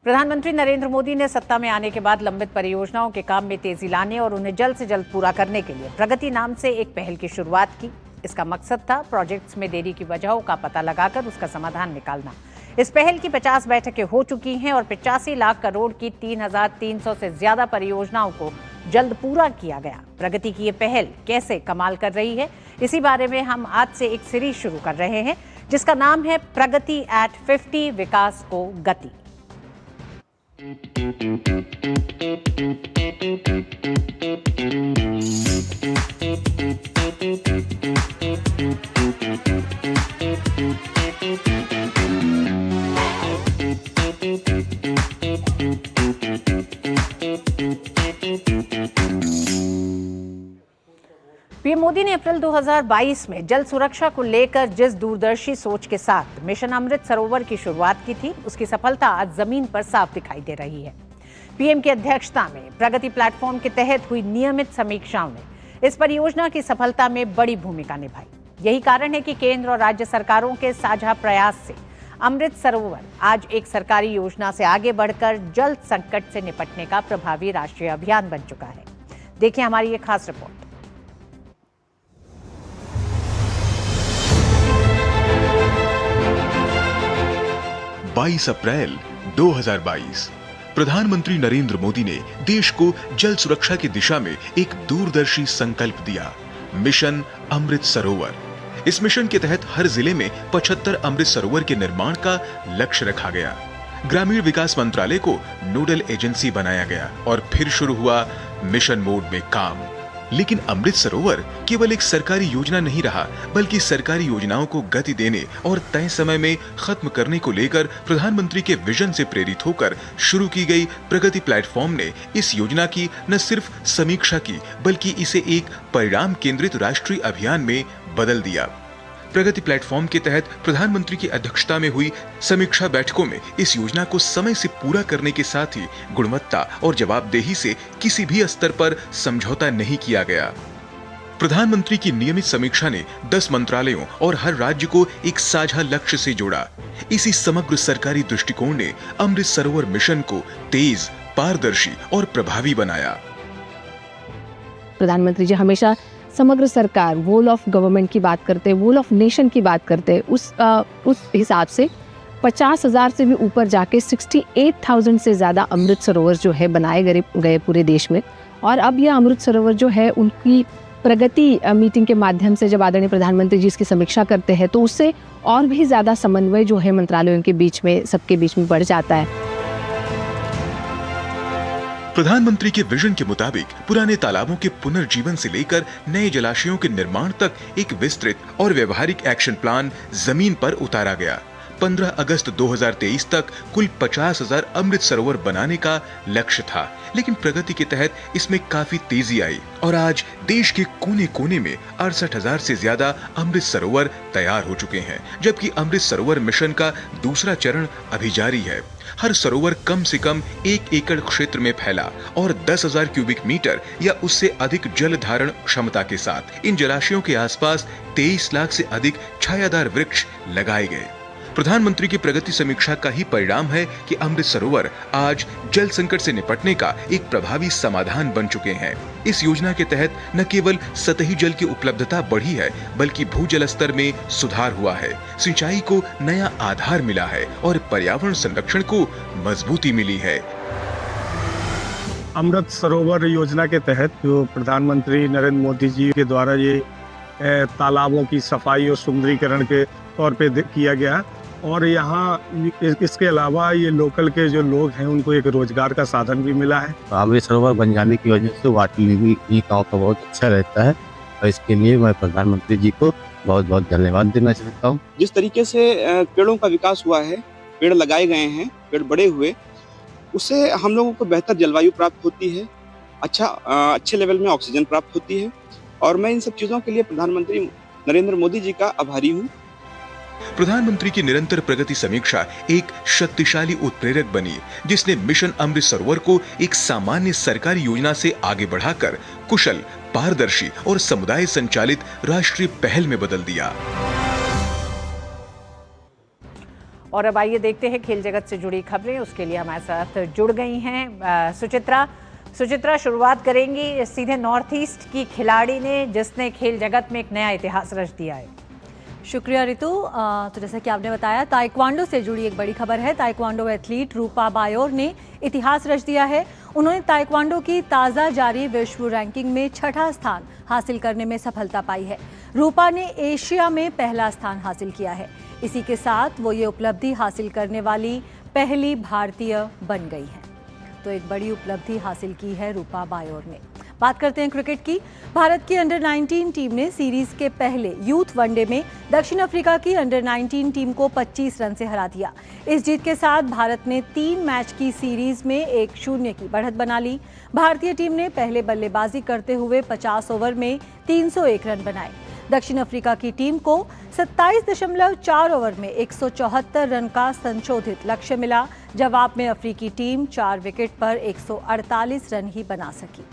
प्रधानमंत्री नरेंद्र मोदी ने सत्ता में आने के बाद लंबित परियोजनाओं के काम में तेजी लाने और उन्हें जल्द से जल्द पूरा करने के लिए प्रगति नाम से एक पहल की शुरुआत की। इसका मकसद था प्रोजेक्ट्स में देरी की वजहों का पता लगाकर उसका समाधान निकालना। इस पहल की 50 बैठकें हो चुकी हैं और 85 लाख करोड़ की 3,300 से ज्यादा परियोजनाओं को जल्द पूरा किया गया। प्रगति की ये पहल कैसे कमाल कर रही है, इसी बारे में हम आज से एक सीरीज शुरू कर रहे हैं जिसका नाम है प्रगति एट 50, विकास को गति। पीएम मोदी ने अप्रैल 2022 में जल सुरक्षा को लेकर जिस दूरदर्शी सोच के साथ मिशन अमृत सरोवर की शुरुआत की थी, उसकी सफलता आज जमीन पर साफ दिखाई दे रही है। पीएम की अध्यक्षता में प्रगति प्लेटफॉर्म के तहत हुई नियमित समीक्षाओं ने इस परियोजना की सफलता में बड़ी भूमिका निभाई। यही कारण है कि केंद्र और राज्य सरकारों के साझा प्रयास से अमृत सरोवर आज एक सरकारी योजना से आगे बढ़कर जल संकट से निपटने का प्रभावी राष्ट्रीय अभियान बन चुका है। देखिए हमारी ये खास रिपोर्ट। 22 अप्रैल 2022 प्रधानमंत्री नरेंद्र मोदी ने देश को जल सुरक्षा की दिशा में एक दूरदर्शी संकल्प दिया, मिशन अमृत सरोवर। इस मिशन के तहत हर जिले में 75 अमृत सरोवर के निर्माण का लक्ष्य रखा गया। ग्रामीण विकास मंत्रालय को नोडल एजेंसी बनाया गया और फिर शुरू हुआ मिशन मोड में काम। लेकिन अमृत सरोवर केवल एक सरकारी योजना नहीं रहा, बल्कि सरकारी योजनाओं को गति देने और तय समय में खत्म करने को लेकर प्रधानमंत्री के विजन से प्रेरित होकर शुरू की गई प्रगति प्लेटफॉर्म ने इस योजना की न सिर्फ समीक्षा की, बल्कि इसे एक परिणाम केंद्रित राष्ट्रीय अभियान में बदल दिया। प्रगति प्लेटफॉर्म के तहत प्रधानमंत्री की अध्यक्षता में हुई समीक्षा बैठकों में इस योजना को समय से पूरा करने के साथ ही गुणवत्ता और जवाबदेही से किसी भी स्तर पर समझौता नहीं किया गया। प्रधानमंत्री की नियमित समीक्षा ने 10 मंत्रालयों और हर राज्य को एक साझा लक्ष्य से जोड़ा। इसी समग्र सरकारी दृष्टिकोण ने अमृत सरोवर मिशन को तेज, पारदर्शी और प्रभावी बनाया। प्रधानमंत्री जी हमेशा समग्र सरकार, वोल ऑफ गवर्नमेंट की बात करते हैं, वोल ऑफ नेशन की बात करते हैं। उस हिसाब से 50,000 से भी ऊपर जाके 68,000 से ज़्यादा अमृत सरोवर जो है बनाए गए पूरे देश में। और अब यह अमृत सरोवर जो है उनकी प्रगति मीटिंग के माध्यम से जब आदरणीय प्रधानमंत्री जी इसकी समीक्षा करते हैं तो उससे और भी ज़्यादा समन्वय जो है मंत्रालयों के बीच में, सबके बीच में बढ़ जाता है। प्रधानमंत्री के विजन के मुताबिक पुराने तालाबों के पुनर्जीवन से लेकर नए जलाशयों के निर्माण तक एक विस्तृत और व्यवहारिक एक्शन प्लान जमीन पर उतारा गया। 15 अगस्त 2023 तक कुल 50,000 अमृत सरोवर बनाने का लक्ष्य था, लेकिन प्रगति के तहत इसमें काफी तेजी आई और आज देश के कोने-कोने में 68,000 से ज्यादा अमृत सरोवर तैयार हो चुके हैं, जबकि अमृत सरोवर मिशन का दूसरा चरण अभी जारी है। हर सरोवर कम से कम 1 एकड़ क्षेत्र में फैला और 10,000 क्यूबिक मीटर या उससे अधिक जल धारण क्षमता के साथ इन जलाशयों के आसपास 23 लाख से अधिक छायादार वृक्ष लगाए गए। प्रधानमंत्री की प्रगति समीक्षा का ही परिणाम है कि अमृत सरोवर आज जल संकट से निपटने का एक प्रभावी समाधान बन चुके हैं। इस योजना के तहत न केवल सतही जल की उपलब्धता बढ़ी है, बल्कि भूजल स्तर में सुधार हुआ है, सिंचाई को नया आधार मिला है और पर्यावरण संरक्षण को मजबूती मिली है। अमृत सरोवर योजना के तहत जो प्रधानमंत्री नरेंद्र मोदी जी के द्वारा ये तालाबों की सफाई और सुंदरीकरण के तौर पे किया गया और यहाँ इसके अलावा ये लोकल के जो लोग हैं उनको एक रोजगार का साधन भी मिला है। अमृत सरोवर बन जाने की वजह से वाटर लेवल ये गाँव का बहुत अच्छा रहता है और इसके लिए मैं प्रधानमंत्री जी को बहुत बहुत धन्यवाद देना चाहता हूँ। जिस तरीके से पेड़ों का विकास हुआ है, पेड़ लगाए गए हैं, पेड़ बड़े हुए, उससे हम लोगों को बेहतर जलवायु प्राप्त होती है, अच्छे लेवल में ऑक्सीजन प्राप्त होती है और मैं इन सब चीज़ों के लिए प्रधानमंत्री नरेंद्र मोदी जी का आभारी हूँ। प्रधानमंत्री की निरंतर प्रगति समीक्षा एक शक्तिशाली उत्प्रेरक बनी, जिसने मिशन अमृत सरोवर को एक सामान्य सरकारी योजना से आगे बढ़ाकर कुशल, पारदर्शी और समुदाय संचालित राष्ट्रीय पहल में बदल दिया। और अब आइए देखते हैं खेल जगत से जुड़ी खबरें। उसके लिए हमारे साथ जुड़ गई हैं सुचित्रा, शुरुआत करेंगी सीधे नॉर्थ ईस्ट की खिलाड़ी ने, जिसने खेल जगत में एक नया इतिहास रच दिया है। शुक्रिया रितु। तो जैसा कि आपने बताया, ताइक्वांडो से जुड़ी एक बड़ी खबर है। ताइक्वांडो एथलीट रूपा बायोर ने इतिहास रच दिया है। उन्होंने ताइक्वांडो की ताज़ा जारी विश्व रैंकिंग में 6ठा स्थान हासिल करने में सफलता पाई है। रूपा ने एशिया में पहला स्थान हासिल किया है। इसी के साथ वो ये उपलब्धि हासिल करने वाली पहली भारतीय बन गई है। तो एक बड़ी उपलब्धि हासिल की है रूपा बायोर ने। बात करते हैं क्रिकेट की। भारत की अंडर 19 टीम ने सीरीज के पहले यूथ वनडे में दक्षिण अफ्रीका की अंडर 19 टीम को 25 रन से हरा दिया। इस जीत के साथ भारत ने 3 मैच की सीरीज में 1-0 की बढ़त बना ली। भारतीय टीम ने पहले बल्लेबाजी करते हुए 50 ओवर में 301 रन बनाए। दक्षिण अफ्रीका की टीम को 27.4 ओवर में 174 रन का संशोधित लक्ष्य मिला। जवाब में अफ्रीकी टीम 4 विकेट पर 148 रन ही बना सकी।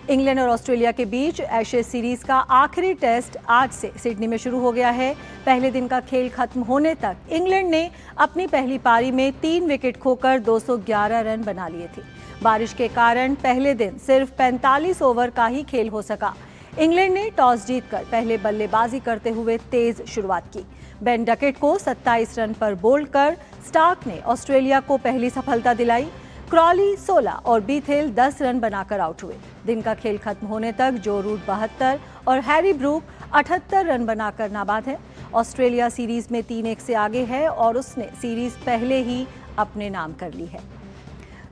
इंग्लैंड और ऑस्ट्रेलिया के बीच एशेज सीरीज का आखिरी टेस्ट आज से सिडनी में शुरू हो गया है। पहले दिन का खेल खत्म होने तक इंग्लैंड ने अपनी पहली पारी में 3 विकेट खोकर 211 रन बना लिए थे। बारिश के कारण पहले दिन सिर्फ 45 ओवर का ही खेल हो सका। इंग्लैंड ने टॉस जीतकर पहले बल्लेबाजी करते हुए तेज शुरुआत की। बेन डकेट को 27 रन पर बोल्ड कर स्टार्क ने ऑस्ट्रेलिया को पहली सफलता दिलाई। क्रॉली 16 और बीथेल 10 रन बनाकर आउट हुए। दिन का खेल खत्म होने तक जो रूट 72 और हैरी ब्रूक 78 रन बनाकर नाबाद है। ऑस्ट्रेलिया सीरीज में 3-1 से आगे है और उसने सीरीज पहले ही अपने नाम कर ली है।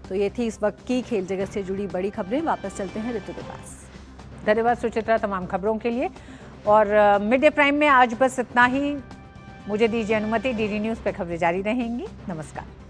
तो ये थी इस वक्त की खेल जगत से जुड़ी बड़ी खबरें। वापस चलते हैं ऋतु के पास। धन्यवाद सुचित्रा तमाम खबरों के लिए। और मिड डे प्राइम में आज बस इतना ही। मुझे दीजिए अनुमति। डीडी न्यूज़ पे खबरें जारी रहेंगी। नमस्कार।